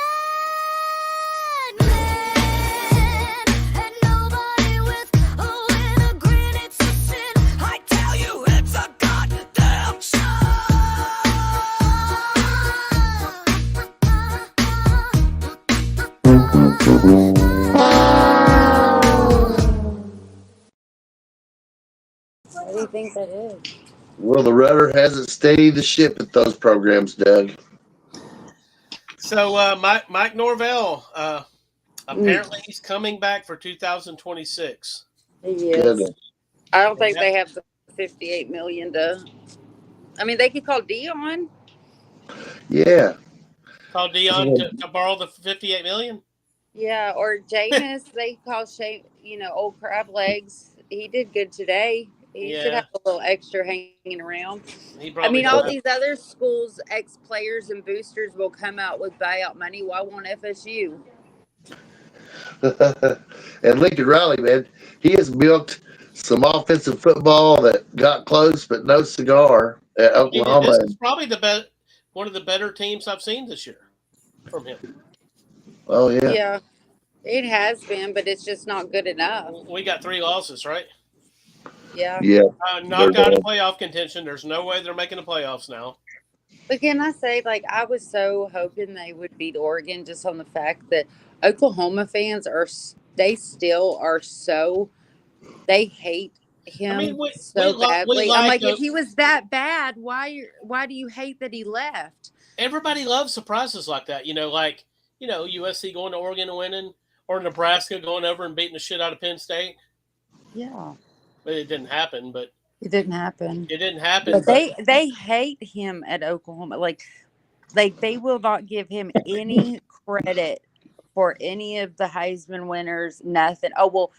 man. And nobody with a winner grin, it's a sin. I tell you, it's a goddamn What do you think that is? Well, the rudder hasn't steadied the ship at those programs, Doug. So Mike Norvell, apparently he's coming back for 2026. He is. I don't think they have the $58 million to. I mean, they could call Dion. Yeah. Call Dion to borrow the $58 million. Yeah, or Jameis. They call Shane. Old crab legs. He did good today. He should have a little extra hanging around. I mean, all these other schools, ex-players and boosters will come out with buyout money. Why won't FSU? And Lincoln Riley, man, he has built some offensive football that got close, but no cigar at Oklahoma. This is probably one of the better teams I've seen this year from him. Oh, yeah. Yeah, it has been, but it's just not good enough. We got 3 losses, right? Yeah. Yeah. Knocked out of playoff contention. There's no way they're making the playoffs now. But can I say, I was so hoping they would beat Oregon just on the fact that Oklahoma fans they hate him so badly. I'm like, if he was that bad, why do you hate that he left? Everybody loves surprises like that. USC going to Oregon and winning, or Nebraska going over and beating the shit out of Penn State. Yeah. But it didn't happen. But it didn't happen. But they hate him at Oklahoma. They will not give him any credit for any of the Heisman winners. Nothing. Oh well,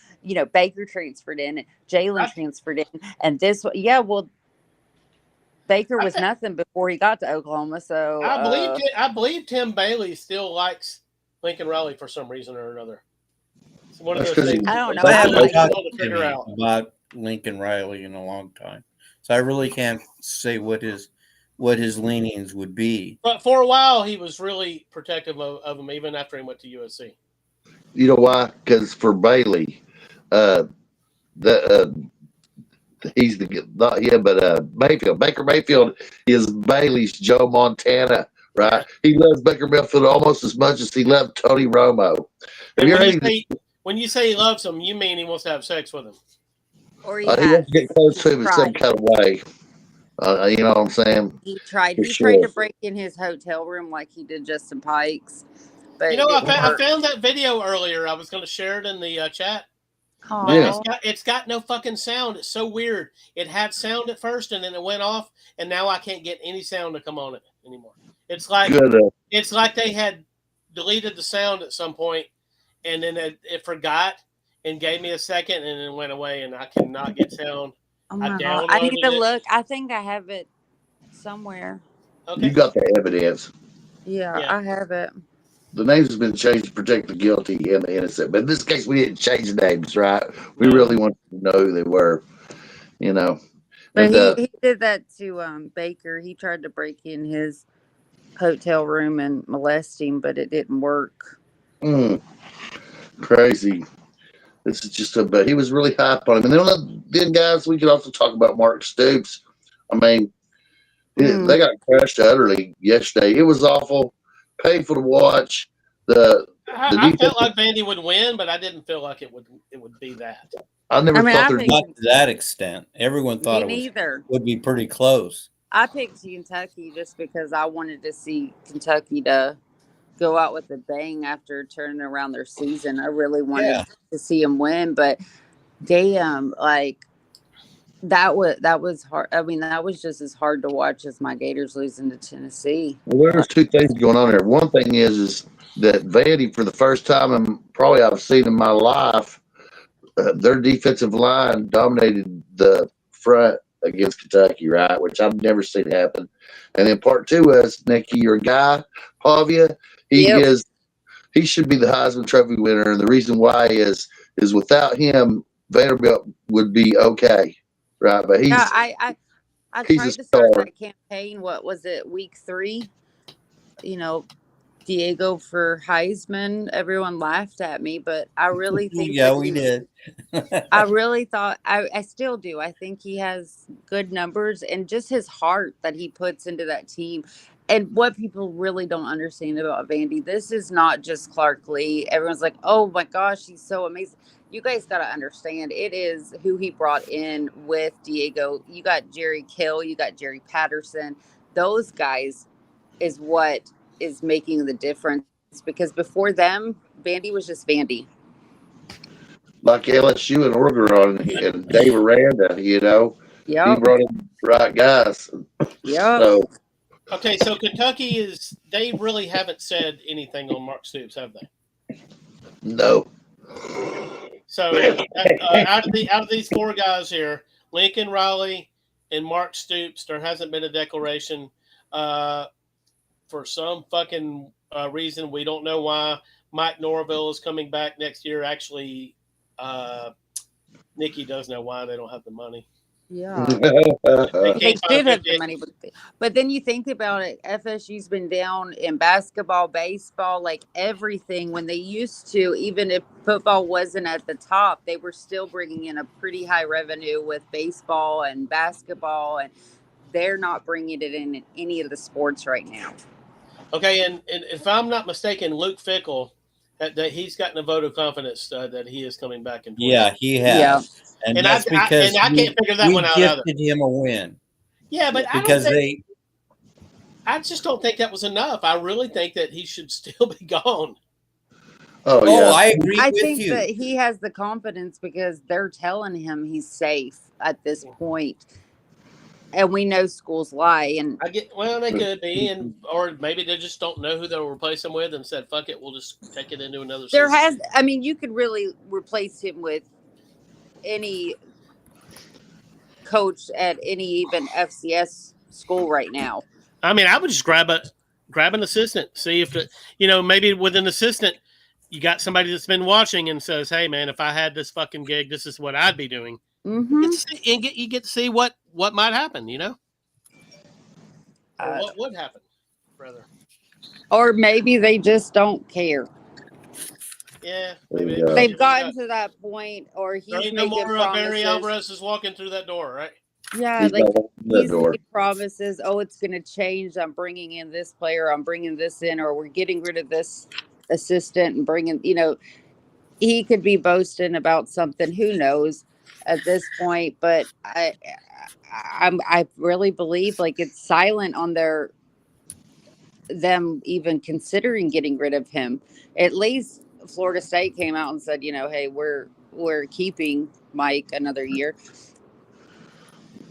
Baker transferred in, and Jalen transferred in, and this. Yeah, well, Baker was nothing before he got to Oklahoma. So I believe Tim Bailey still likes Lincoln Riley for some reason or another. It's one of those things. I don't know. I haven't talked to figure out about Lincoln Riley in a long time, so I really can't say what his leanings would be. But for a while, he was really protective of him, even after he went to USC. You know why? Because for Bailey, he's not him, but Mayfield. Baker Mayfield is Bailey's Joe Montana, right? He loves Baker Mayfield almost as much as he loved Tony Romo. When you say he loves him, you mean he wants to have sex with him? Or he wants to get close to him in some kind of way. You know what I'm saying? He tried. He tried to break in his hotel room like he did Justin Pikes. But I found that video earlier. I was going to share it in the chat. Yeah. It's got no fucking sound. It's so weird. It had sound at first, and then it went off, and now I can't get any sound to come on it anymore. It's like it's like they had deleted the sound at some point, and then it forgot and gave me a second, and then went away, and I cannot get sound. Oh my God. I need to look. I think I have it somewhere. Okay. You got the evidence. Yeah, I have it. The names have been changed to protect the guilty and the innocent. But in this case, we didn't change names, right? We really wanted to know who they were, But he did that to Baker. He tried to break in his hotel room and molest him, but it didn't work. Crazy. This is just but he was really hype on him. And then guys, we could also talk about Mark Stoops. I mean, they got crushed utterly yesterday. It was awful, painful to watch. The I felt like Vandy would win, but I didn't feel like it would be that. I never thought not to that extent. Everyone thought Me it neither. would be pretty close. I picked Kentucky just because I wanted to see Kentucky to go out with a bang after turning around their season. I really wanted to see them win, but damn, like that was hard. I mean, that was just as hard to watch as my Gators losing to Tennessee. Well, there's two things going on there. One thing is that Vandy, for the first time probably I've seen in my life, their defensive line dominated the front against Kentucky, right? Which I've never seen happen. And then part two is, Nikki, your guy, Pavia, he should be the Heisman Trophy winner. And the reason why is without him, Vanderbilt would be okay, right? But I tried to start that campaign. What was it, week 3? Diego for Heisman. Everyone laughed at me, but I really think we did. I really thought I still do. I think he has good numbers and just his heart that he puts into that team. And what people really don't understand about Vandy, this is not just Clark Lee. Everyone's like, oh my gosh, he's so amazing. You guys got to understand, it is who he brought in with Diego. You got Jerry Kill, you got Jerry Patterson. Those guys is what is making the difference, because before them, Vandy was just Vandy. Like LSU and Oregon and Dave Aranda, he brought in the right guys. Yeah. So, okay, so Kentucky they really haven't said anything on Mark Stoops, have they? No. So out of these 4 guys here, Lincoln Riley and Mark Stoops, there hasn't been a declaration. For some fucking reason, we don't know why. Mike Norville is coming back next year. Actually, Nikki does know why. They don't have the money. Yeah. They did have the money. But then you think about it, FSU's been down in basketball, baseball, like everything. When they used to, even if football wasn't at the top, they were still bringing in a pretty high revenue with baseball and basketball, and they're not bringing it in any of the sports right now. Okay, and if I'm not mistaken, Luke Fickell, that he's gotten a vote of confidence that he is coming back. Yeah, he has. Yeah. And that's because I can't figure that one out either. We gifted him a win. Yeah, but I just don't think that was enough. I really think that he should still be gone. Oh, yeah. I agree I with think you. that he has the confidence because they're telling him he's safe at this point. And we know schools lie, and they could be, or maybe they just don't know who they'll replace him with, and said, "Fuck it, we'll just take it into another." Season. You could really replace him with any coach at any even FCS school right now. I mean, I would just grab an assistant, see if maybe with an assistant, you got somebody that's been watching and says, "Hey, man, if I had this fucking gig, this is what I'd be doing." Mm-hmm. You get to see what might happen, or what would happen, brother. Or maybe they just don't care. Yeah, maybe they've gotten to that point, or he's making promises. Barry Alvarez is walking through that door, right? Yeah, he's making promises. Oh, it's going to change. I'm bringing in this player. I'm bringing this in, or we're getting rid of this assistant and bringing. He could be boasting about something. Who knows? At this point, but I really believe like it's silent on them even considering getting rid of him. At least Florida State came out and said, hey, we're keeping Mike another year.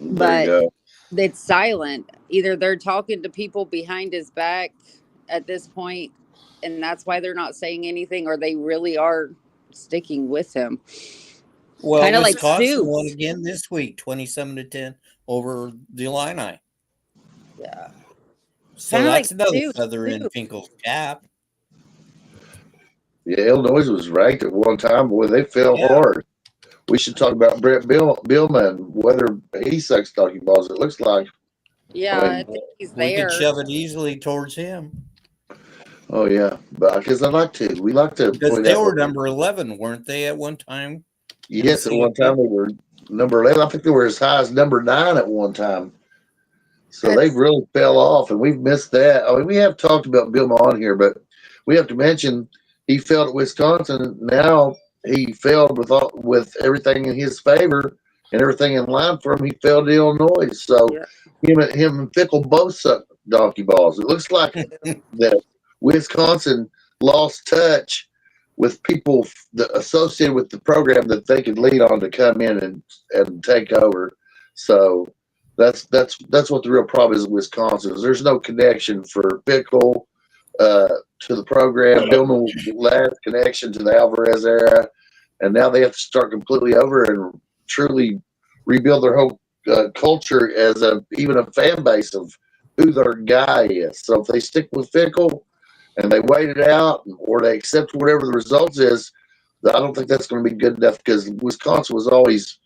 But it's silent. Either they're talking to people behind his back at this point, and that's why they're not saying anything, or they really are sticking with him. Well, kind of Wisconsin like won again this week, 27-10 over the Illini. Yeah. So kinda that's like another feather in Finkel's cap. Yeah, Illinois was ranked at one time. Boy, they fell hard. We should talk about Brett Billman, whether he sucks talking balls. It looks like. Yeah, I think he's there. We could shove it easily towards him. Oh yeah, but because we like to. Because they were number 11, weren't they, at one time? Yes, at one time they were number 11. I think they were as high as number 9 at one time. So they really fell off, and we've missed that. I mean, we have talked about Bill on here, but we have to mention he failed at Wisconsin. Now he failed with everything in his favor and everything in line for him. He failed at Illinois. So him and Fickle both suck donkey balls. It looks like that Wisconsin lost touch with people associated with the program that they could lean on to come in and take over. So that's what the real problem is in Wisconsin. Is there's no connection for Fickle to the program. Billman last connection to the Alvarez era, and now they have to start completely over and truly rebuild their whole culture as even a fan base of who their guy is. So if they stick with Fickle and they wait it out, or they accept whatever the results is, I don't think that's going to be good enough, because Wisconsin was always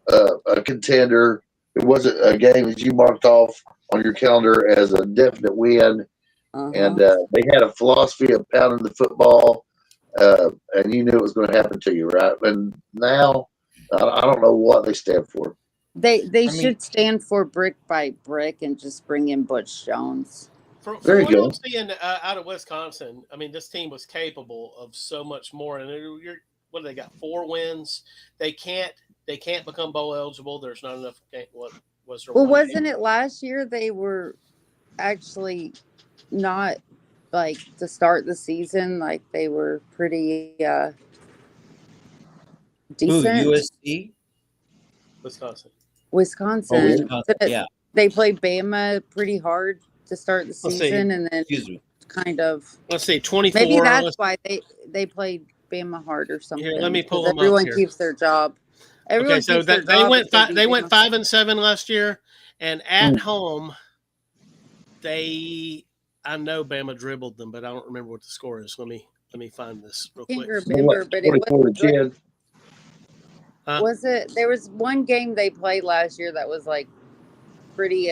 a contender. It wasn't a game that you marked off on your calendar as a definite win. And they had a philosophy of pounding the football, and you knew it was going to happen to you, right? And now, I don't know what they stand for. They should stand for brick by brick and just bring in Butch Jones. From what I'm seeing out of Wisconsin, I mean, this team was capable of so much more. And what do they got? 4 wins. They can't become bowl eligible. There's not enough. What was there? Well, wasn't it last year they were actually not, like, to start the season, like they were pretty decent? Who, USC? Wisconsin. Yeah. They played Bama pretty hard to start the season, and then kind of. Let's see, 24. Maybe that's why they played Bama hard or something. Here, let me pull them everyone up here. keeps their job. Everyone so keeps their they job went if they went beat 5-7 last year, and at home, I know Bama dribbled them, but I don't remember what the score is. Let me find this real quick. remember, but it wasn't. Was it? There was one game they played last year that was like pretty.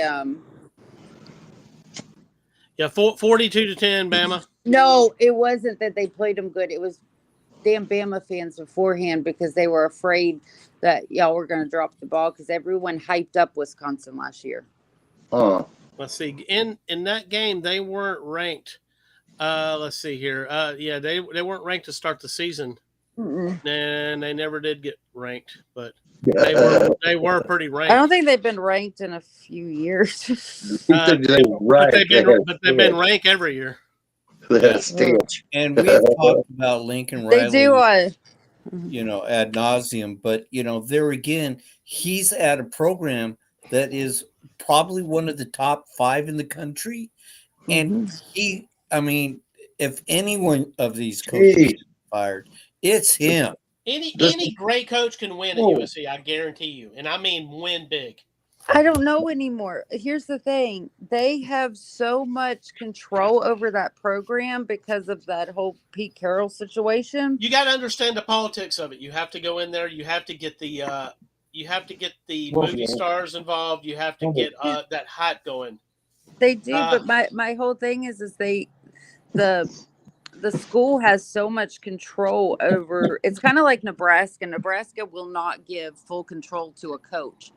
Yeah, 42-10, Bama. No, it wasn't that they played them good. It was damn Bama fans beforehand, because they were afraid that y'all were going to drop the ball, because everyone hyped up Wisconsin last year. Let's see. In that game, they weren't ranked. Let's see here. Yeah, they weren't ranked to start the season. And they never did get ranked, but they were pretty ranked. I don't think they've been ranked in a few years. But they've been ranked every year. And we've talked about Lincoln Riley. They do. Ad nauseum, but there again, he's at a program that is probably one of the top 5 in the country, and if anyone of these coaches is fired, it's him. Any great coach can win at USC, I guarantee you, and I mean win big. I don't know anymore. Here's the thing. They have so much control over that program because of that whole Pete Carroll situation. You got to understand the politics of it. You have to go in there. You have to get the movie stars involved. You have to get that hype going. They do, but my whole thing is the school has so much control over. It's kind of like Nebraska. Nebraska will not give full control to a coach.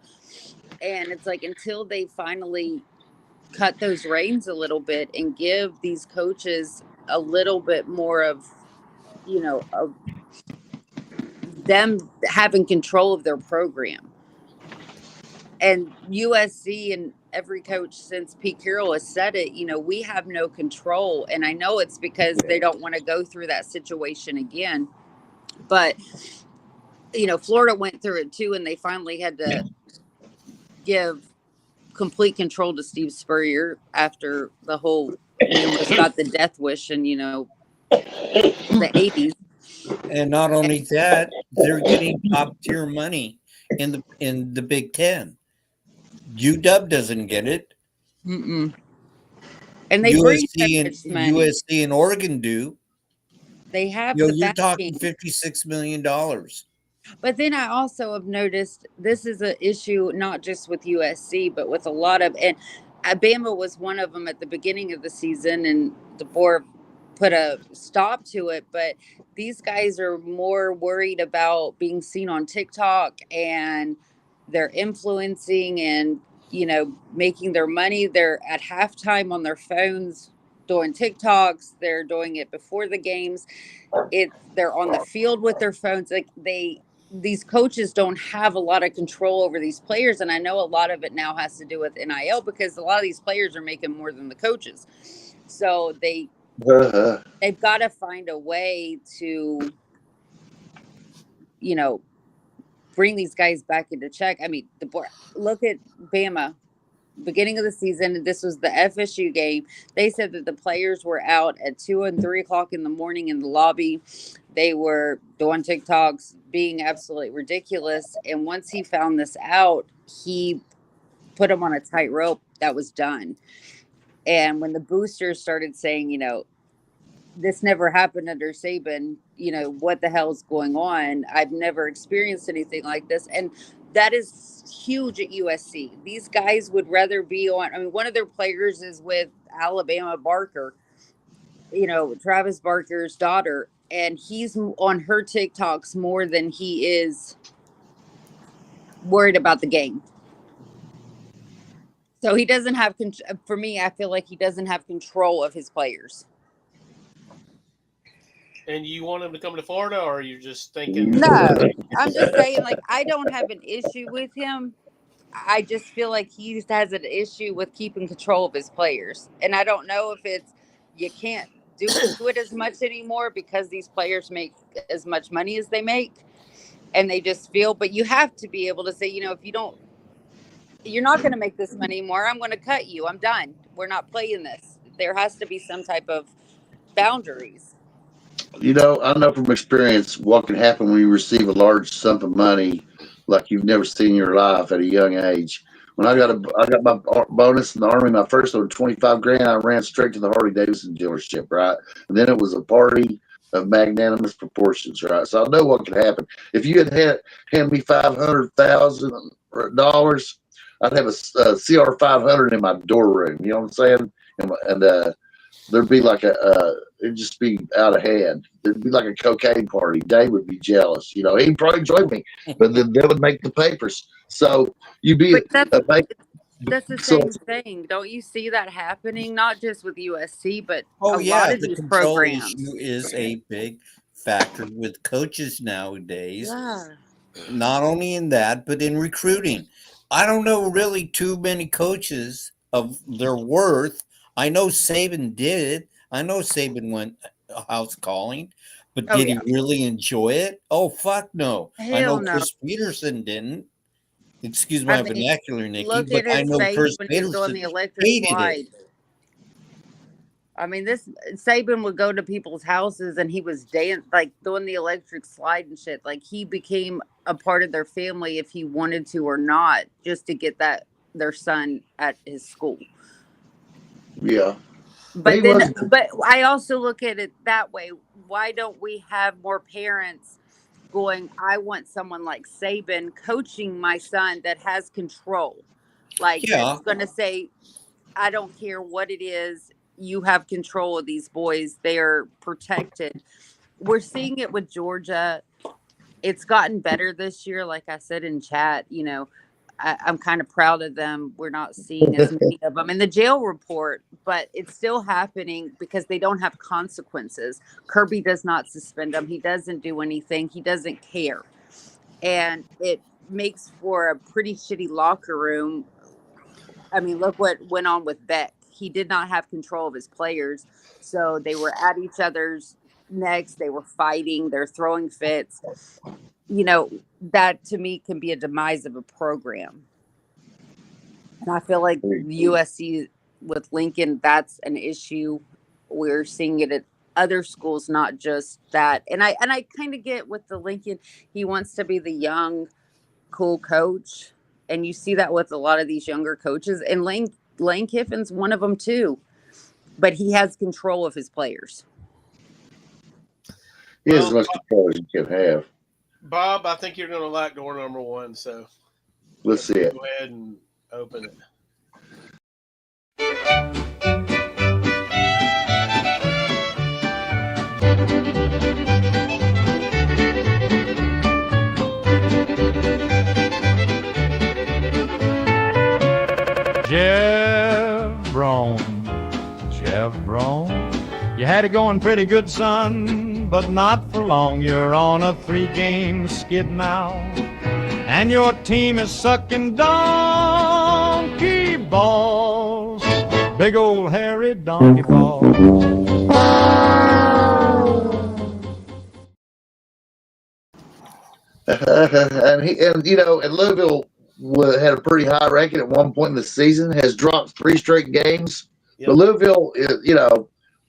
And it's like, until they finally cut those reins a little bit and give these coaches a little bit more of, of them having control of their program. And USC and every coach since Pete Carroll has said it, we have no control. And I know it's because they don't want to go through that situation again. But, Florida went through it too, and they finally had to give complete control to Steve Spurrier after the whole, almost got the death wish in, the 80s. And not only that, they're getting top tier money in the Big Ten. UW doesn't get it. And they USC and Oregon do. They have. You're talking $56 million. But then I also have noticed this is an issue not just with USC, but with a lot of, and Alabama was one of them at the beginning of the season, and the board put a stop to it. But these guys are more worried about being seen on TikTok, and they're influencing and, making their money. They're at halftime on their phones doing TikToks. They're doing it before the games. They're on the field with their phones. Like these coaches don't have a lot of control over these players, and I know a lot of it now has to do with NIL because a lot of these players are making more than the coaches. So they've got to find a way to, bring these guys back into check. I mean, look at Bama. Beginning of the season, this was the FSU game. They said that the players were out at 2 and 3 o'clock in the morning in the lobby. They were doing TikToks, being absolutely ridiculous. And once he found this out, he put them on a tightrope. That was done. And when the boosters started saying, this never happened under Saban, what the hell is going on? I've never experienced anything like this. And that is huge at USC. These guys would rather be on. One of their players is with Alabama Barker, Travis Barker's daughter, and he's on her TikToks more than he is worried about the game. So he doesn't have, for me, I feel like he doesn't have control of his players. And you want him to come to Florida, or are you just thinking? No, I'm just saying, I don't have an issue with him. I just feel like he has an issue with keeping control of his players. And I don't know if it's you can't do it as much anymore because these players make as much money as they make. And they just feel, but you have to be able to say, if you're not going to make this money anymore, I'm going to cut you. I'm done. We're not playing this. There has to be some type of boundaries. I know from experience what can happen when you receive a large sum of money like you've never seen in your life at a young age. When I got my bonus in the Army, my first one, $25,000, I ran straight to the Harley Davidson dealership, right? And then it was a party of magnanimous proportions, right? So I know what could happen. If you had handed me $500,000, I'd have a CR 500 in my door room. You know what I'm saying? And there'd be like it'd just be out of hand. It'd be like a cocaine party. Dave would be jealous. He'd probably join me, but then they would make the papers. So you'd be that's the same thing. Don't you see that happening? Not just with USC, but a lot of these programs. Issue is a big factor with coaches nowadays. Yeah. Not only in that, but in recruiting. I don't know really too many coaches of their worth. I know Saban did. I know Saban went house calling, but did he really enjoy it? Oh, fuck no. Hell I know no. Chris Peterson didn't. Excuse my vernacular, Nikki, but I know Chris Peterson the electric slide. This Saban would go to people's houses and he was doing the electric slide and shit. Like he became a part of their family if he wanted to or not, just to get their son at his school. Yeah. But I also look at it that way. Why don't we have more parents going, I want someone like Saban coaching my son that has control? That's going to say, I don't care what it is. You have control of these boys. They're protected. We're seeing it with Georgia. It's gotten better this year. Like I said in chat, I'm kind of proud of them. We're not seeing as many of them in the jail report, but it's still happening because they don't have consequences. Kirby does not suspend them. He doesn't do anything. He doesn't care. And it makes for a pretty shitty locker room. Look what went on with Beck. He did not have control of his players. So they were at each other's necks. They were fighting. They're throwing fits. That to me can be a demise of a program. And I feel like USC with Lincoln, that's an issue. We're seeing it at other schools, not just that. And I kind of get with the Lincoln, he wants to be the young, cool coach. And you see that with a lot of these younger coaches. And Lane Kiffin's one of them too. But he has control of his players. He has as much control as you can have. Bob, I think you're going to like door number 1, so let's see it. Go ahead and open it. Chevron, Jeff Brom, you had it going pretty good, son, but not for long. You're on a 3-game skid now, and your team is sucking donkey balls, big old hairy donkey balls. and Louisville had a pretty high ranking at one point in the season. Has dropped 3 straight games. Yep. But Louisville,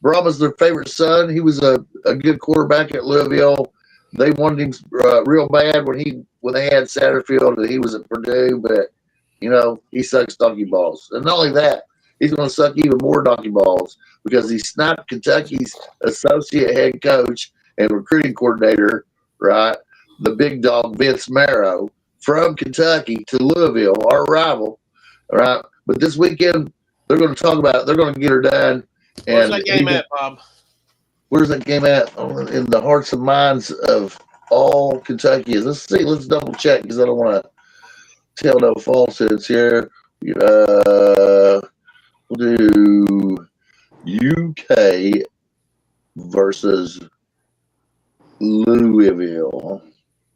Brahma's their favorite son. He was a good quarterback at Louisville. They wanted him real bad when they had Satterfield and he was at Purdue, but he sucks donkey balls. And not only that, he's going to suck even more donkey balls because he sniped Kentucky's associate head coach and recruiting coordinator, right? The big dog Vince Marrow from Kentucky to Louisville, our rival, right? But this weekend they're going to talk about it. They're going to get her done. Where's that game at, Bob? Where's that game at? In the hearts and minds of all Kentuckians. Let's see. Let's double check because I don't want to tell no falsehoods here. We'll do UK versus Louisville.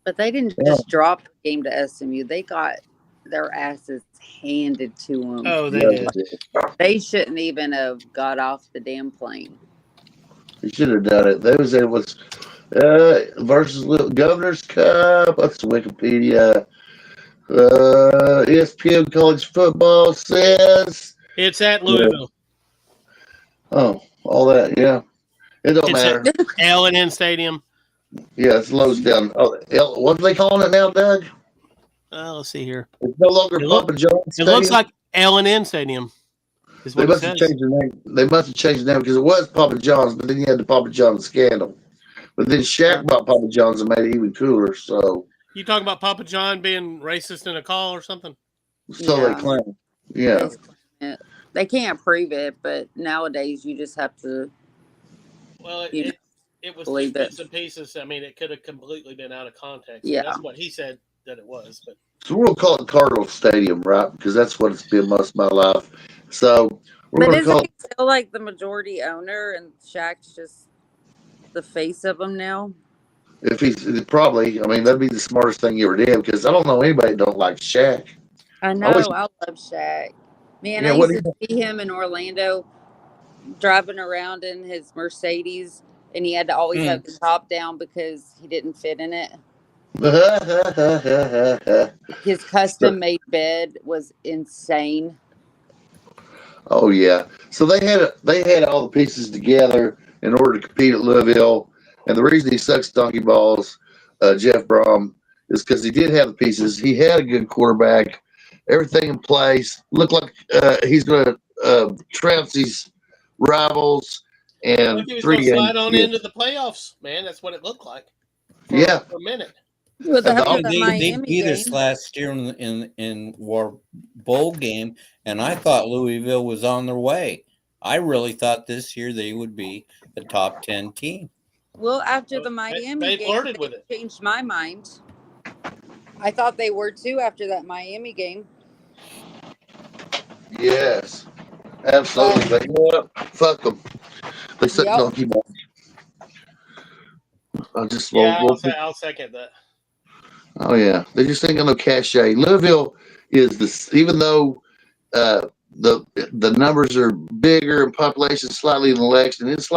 But they didn't just drop the game to SMU. They got their asses handed to them. Oh, they did. They shouldn't even have got off the damn plane. They should have done it. It was versus Governor's Cup. That's Wikipedia. ESPN College Football says it's at Louisville. Oh, all that, yeah. It don't matter. At L&N Stadium. Yeah, it's Lowe's down. Oh, what are they calling it now, Doug? Let's see here. It's no longer Papa John's It Stadium. looks like L&N Stadium. They must have changed the name. They must have changed the name because it was Papa John's, but then you had the Papa John's scandal. But then Shaq bought Papa John's and made it even cooler. So you talking about Papa John being racist in a call or something? they claim. Yeah. They can't prove it, but nowadays you just have to. Well, it was believe bits it. and pieces. I mean, it could have completely been out of context. Yeah. That's what he said that it was. But So we'll call it Cardinal Stadium, right? Because that's what it's been most of my life. So we're But going to isn't call he still like the majority owner and Shaq's just the face of him now? if he's probably, I mean, that'd be the smartest thing you ever did because I don't know anybody that don't like Shaq. I know. always- I love Shaq. Man, Yeah, I what used to see him in Orlando driving around in his Mercedes, and he had to always have the top down because he didn't fit in it. His custom made bed was insane. Oh yeah. So they had all the pieces together in order to compete at Louisville. And the reason he sucks donkey balls, Jeff Brom, is because he did have the pieces. He had a good quarterback, everything in place. Looked like he's going to trounce these rivals. And if he was going 3 to slide games. on into the playoffs, man, that's what it looked like. Yeah. For a minute. Well, And after the They Miami beat us game, last year in War Bowl game, and I thought Louisville was on their way. I really thought this year they would be the top 10 team. well, after the They Miami game, flirted with it. changed my mind. I thought they were too after that Miami game. Yes. Absolutely. But you know what? Fuck them. They suck Yep. donkey balls. Yeah, I'll second that. Oh yeah, they just ain't got no cachet. Louisville is this, even though the numbers are bigger and population slightly than Lexington. It's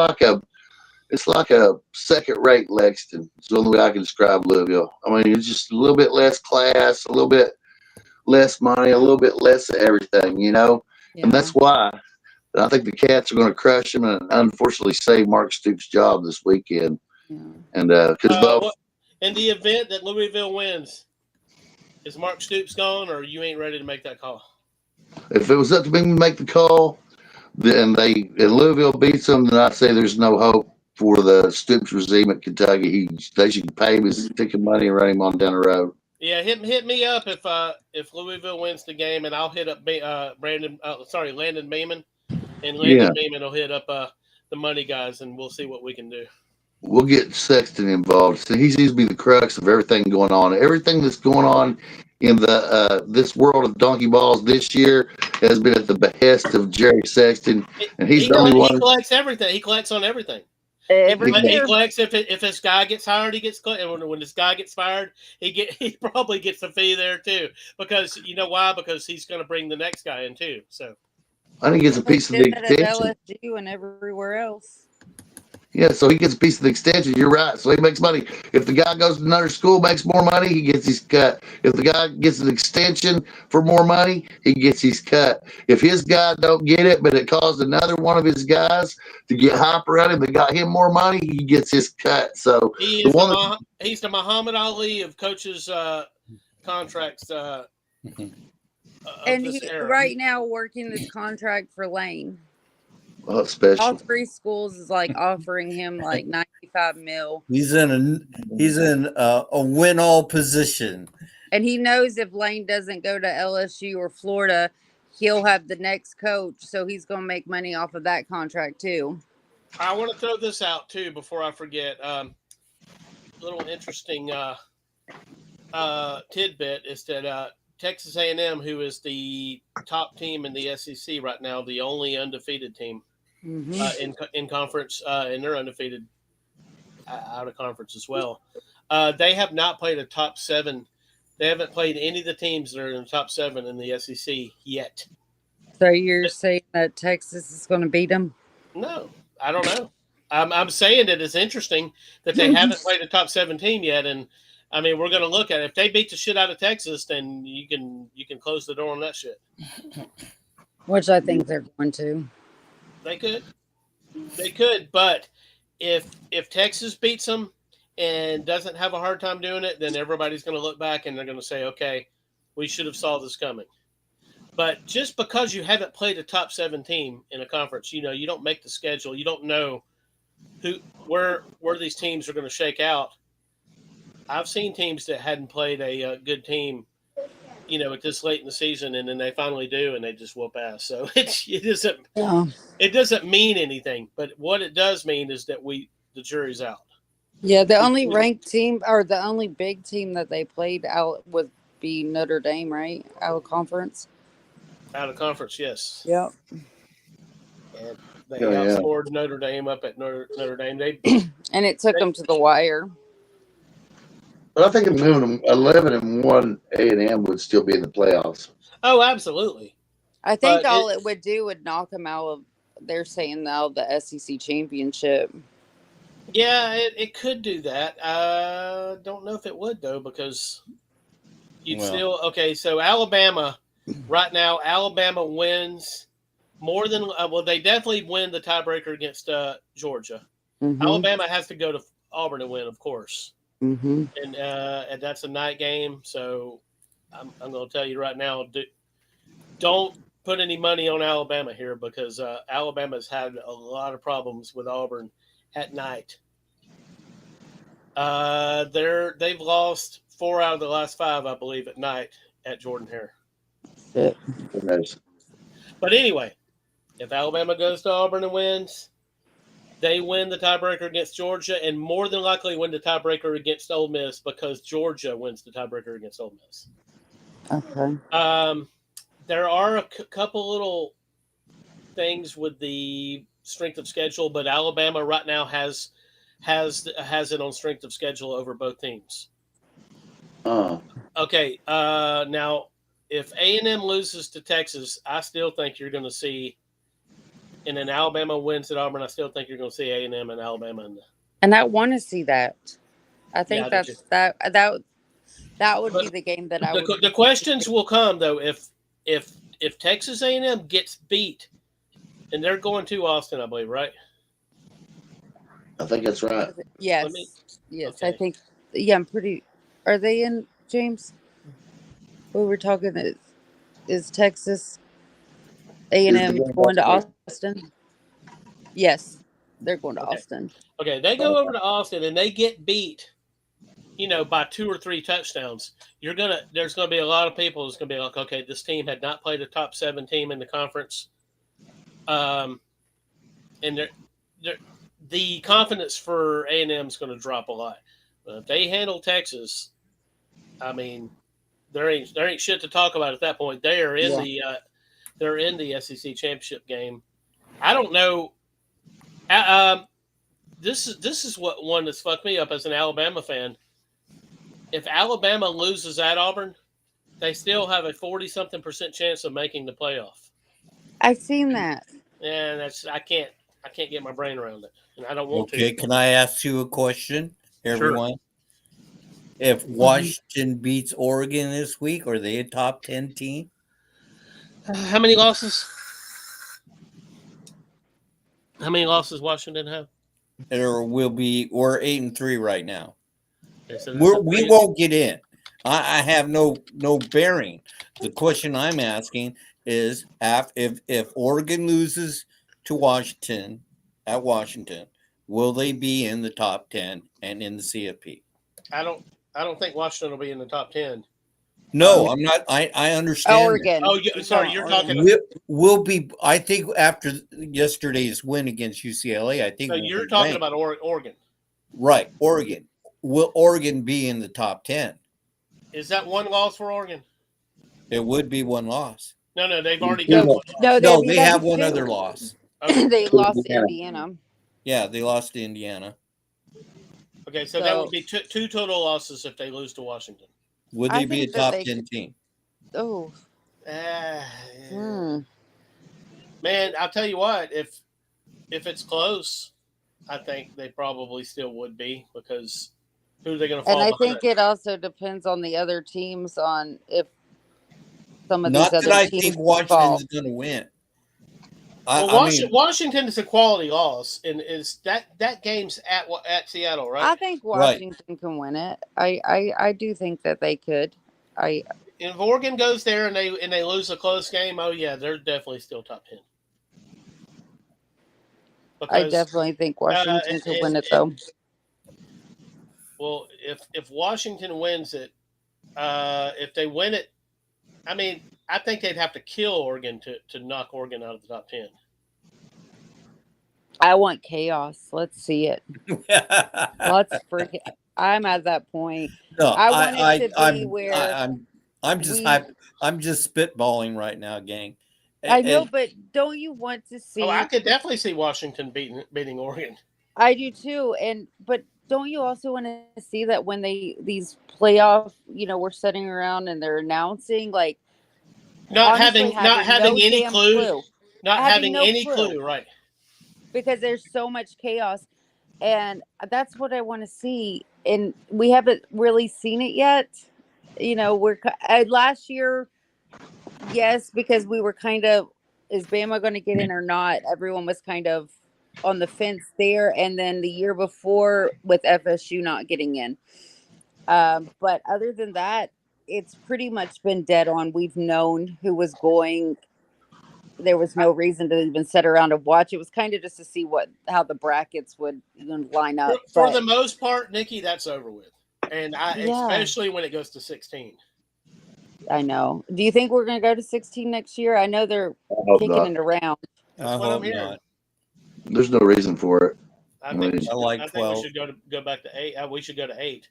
like a second-rate Lexington. It's the only way I can describe Louisville. I mean, it's just a little bit less class, a little bit less money, a little bit less of everything, you know. Yeah. And that's why I think the Cats are going to crush them and unfortunately save Mark Stoops' job this weekend. Yeah. And because In the event that Louisville wins, is Mark Stoops gone, or you ain't ready to make that call? if it was up to me to make the call, then and Louisville beats them, then I'd say there's no hope for the Stoops regime at Kentucky. They should pay him his ticket money and run him on down the road. Yeah, hit me up if Louisville wins the game, and I'll hit up Landon Beeman, and Landon Beeman will hit up the money guys, and we'll see what we can do. We'll get Sexton involved. So he seems to be the crux of everything going on. Everything that's going on in the this world of donkey balls this year has been at the behest of Jerry Sexton, and he's the only He one. collects everything. He collects on everything. Every He year. collects if this guy gets hired, he gets collected. And when this guy gets fired, he probably gets a fee there too. Because you know why? Because he's going to bring the next guy in too. So I think he gets a piece of the Did that at extension. LSU and everywhere else. Yeah, so he gets a piece of the extension. You're right. So he makes money. If the guy goes to another school, makes more money, he gets his cut. If the guy gets an extension for more money, he gets his cut. If his guy don't get it, but it caused another one of his guys to get hype around him that got him more money, he gets his cut. So he's the Muhammad Ali of coaches' contracts. Of And this he era. right now working this contract for Lane. oh, special. All three schools is like offering him like 95 mil. He's in a win-all position. And he knows if Lane doesn't go to LSU or Florida, he'll have the next coach. So he's going to make money off of that contract too. I want to throw this out too before I forget. Little interesting tidbit is that Texas A&M, who is the top team in the SEC right now, the only undefeated team in conference, and they're undefeated out of conference as well. They have not played a top 7. They haven't played any of the teams that are in the top 7 in the SEC yet. So you're saying that Texas is going to beat them? No, I don't know. I'm saying that it's interesting that they haven't played a top 7 team yet, and I mean we're going to look at it. If they beat the shit out of Texas, then you can close the door on that shit. Which I think they're going to. They could, but if Texas beats them and doesn't have a hard time doing it, then everybody's going to look back and they're going to say, okay, we should have saw this coming. But just because you haven't played a top 7 team in a conference, you don't make the schedule. You don't know where these teams are going to shake out. I've seen teams that hadn't played a good team, at this late in the season, and then they finally do, and they just whoop ass. So it doesn't mean anything. But what it does mean is that the jury's out. Yeah, the only ranked team or the only big team that they played out would be Notre Dame, right? Out of conference. Out of conference, yes. Yep. And they outscored Notre Dame up at Notre Dame. And it took them to the wire. But I think if moving 11-1 A&M would still be in the playoffs. Oh, absolutely. I think all it would do would knock them out of, they're saying now, the SEC championship. Yeah, it could do that. I don't know if it would, though, because so Alabama, right now, Alabama wins more than, they definitely win the tiebreaker against Georgia. Mm-hmm. Alabama has to go to Auburn and win, of course. Mm-hmm. And that's a night game, so I'm going to tell you right now, don't put any money on Alabama here because Alabama's had a lot of problems with Auburn at night. They've lost 4 out of the last 5, I believe, at night at Jordan-Hare. Nice. But anyway, if Alabama goes to Auburn and wins, they win the tiebreaker against Georgia and more than likely win the tiebreaker against Ole Miss because Georgia wins the tiebreaker against Ole Miss. Okay. There are a couple little things with the strength of schedule, but Alabama right now has it on strength of schedule over both teams. Okay. Now, if A&M loses to Texas, I still think you're going to see. And then Alabama wins at Auburn. I still think you're going to see A&M and Alabama. And I want to see that. I think Yeah, that would be the game that I would. The questions will come though if Texas A&M gets beat, and they're going to Austin, I believe, right? I think that's right. Yes. Yes, okay. I think. Yeah, I'm pretty. Are they in, James? We were talking. Is Texas A&M going to Austin? Yes, they're going to Austin. Okay, they go over to Austin and they get beat, by 2 or 3 touchdowns. There's gonna be a lot of people who's gonna be like, okay, this team had not played a top 7 team in the conference, and the confidence for A&M is going to drop a lot. But if they handle Texas, I mean, there ain't shit to talk about at that point. They are in they're in the SEC championship game. I don't know. This is what one that's fucked me up as an Alabama fan. If Alabama loses at Auburn, they still have a 40-something% chance of making the playoff. I've seen that. And I can't get my brain around it, and I don't want to. Okay, can I ask you a question, everyone? Sure. If Washington beats Oregon this week, are they a top 10 team? How many losses? How many losses Washington have? We're 8-3 right now. Okay, so we won't get in. I have no bearing. The question I'm asking is if Oregon loses to Washington at Washington, will they be in the top 10 and in the CFP? I don't think Washington will be in the top 10. No, I'm not. I understand. Oregon. Oh, sorry, you're talking. We'll be. I think after yesterday's win against UCLA, I think. So you're talking about Oregon, right? Oregon. Will Oregon be in the top 10? Is that one loss for Oregon? It would be one loss. No, they've already got one. No, they have one other loss. Okay. They lost to Indiana. Yeah, they lost to Indiana. Okay, so that would be two total losses if they lose to Washington. Would they be a top 10 team? Oh. Man, I'll tell you what, if it's close, I think they probably still would be, because who are they going to fall And I behind? think it also depends on the other teams, on if some of these Not other that I teams think fall. Washington's going to win. Washington is a quality loss, and is that game's at Seattle, right? I think Washington can win it. I do think that they could. And if Oregon goes there and they lose a close game, oh yeah, they're definitely still top 10. I definitely think Washington could win it, though. Well, if Washington wins it, if they win it, I mean, I think they'd have to kill Oregon to knock Oregon out of the top 10. I want chaos. Let's see it. Let's freaking. I'm at that point. No, I want it to be where I'm just spitballing right now, gang. I know, but don't you want to see? Oh, I could definitely see Washington beating Oregon. I do too, but don't you also want to see that when these playoff, we're sitting around and they're announcing, like, not honestly, having any clue, not having no any clue, right? Because there's so much chaos, and that's what I want to see. And we haven't really seen it yet. We're last year, yes, because we were kind of, is Bama going to get in or not? Everyone was kind of on the fence there, and then the year before with FSU not getting in. But other than that, it's pretty much been dead on. We've known who was going. There was no reason to even sit around and watch. It was kind of just to see how the brackets would line up. For the most part, Nikki, that's over with. And especially when it goes to 16. I know. Do you think we're going to go to 16 next year? I know they're kicking it around. That's what I'm hearing. There's no reason for it. I think we should go back to 8. We should go to 8.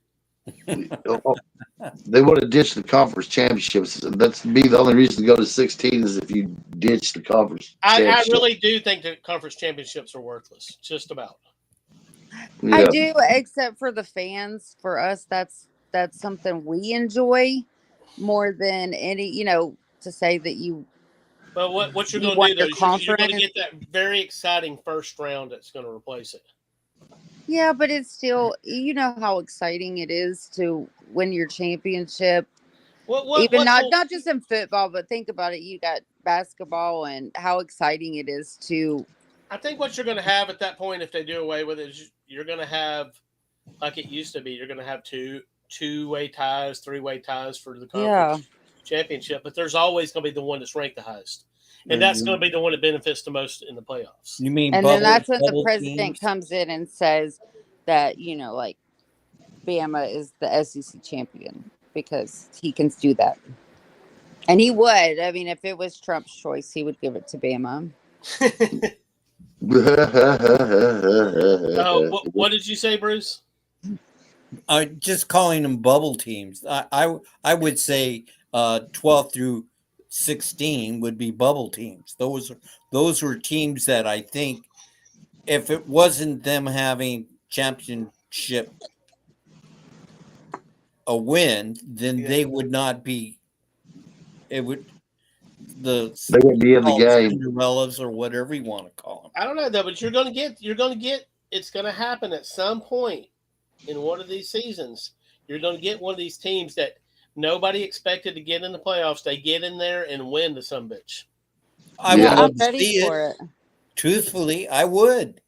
They want to ditch the conference championships. That's be the only reason to go to 16 is if you ditch the conference. I really do think the conference championships are worthless. Just about. Yeah. I do, except for the fans. For us, that's something we enjoy more than any. To say that you. But what you're going to do though, you're going to get that very exciting first round that's going to replace it. Yeah, but it's still, how exciting it is to win your championship. Not just in football, but think about it. You got basketball and how exciting it is to. I think what you're going to have at that point, if they do away with it, is you're going to have, like it used to be, you're going to have two-way ties, three-way ties for the conference championship. But there's always going to be the one that's ranked the highest. And that's going to be the one that benefits the most in the playoffs. You mean? And then that's when the president comes in and says that like Bama is the SEC champion because he can do that, and he would. I mean, if it was Trump's choice, he would give it to Bama. What did you say, Bruce? Just calling them bubble teams. I would say 12 through 16 would be bubble teams. Those were teams that I think, if it wasn't them having championship a win, then they would not be. It would they wouldn't be in the game. Cinderellas or whatever you want to call them. I don't know though, but you're going to get. It's going to happen at some point in one of these seasons. You're going to get one of these teams that nobody expected to get in the playoffs. They get in there and win the sumbitch. I'm ready for it. Truthfully, I would.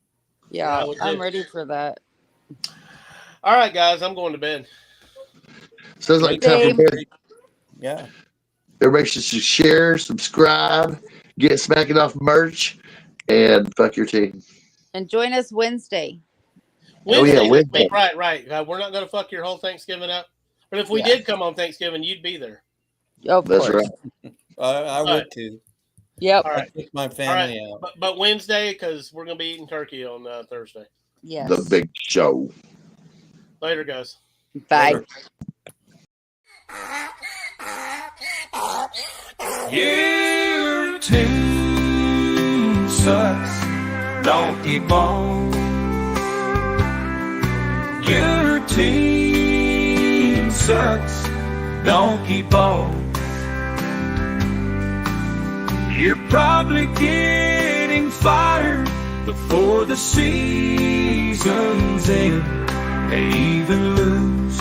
Yeah, I'm ready for that. All right, guys, I'm going to bed. Sounds like time for bed. Yeah. Everybody should share, subscribe, get Smacking Off merch, and fuck your team. And join us Wednesday. Wednesday. Right. We're not going to fuck your whole Thanksgiving up. But if we did come on Thanksgiving, you'd be there. Of That's course. right. I would too. Yep. All right. I take my family out. But Wednesday, because we're going to be eating turkey on Thursday. Yes. The big show. Later, guys. Bye. Later. Your team sucks, donkey bone. Your team sucks, donkey bone. You're probably getting fired before the season's end. May even lose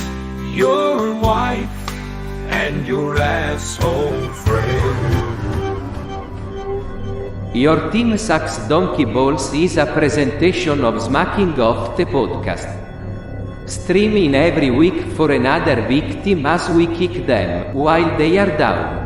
your wife and your asshole friend. Your Team Sucks Donkey Balls is a presentation of Smacking Off the podcast. Stream in every week for another victim as we kick them while they are down.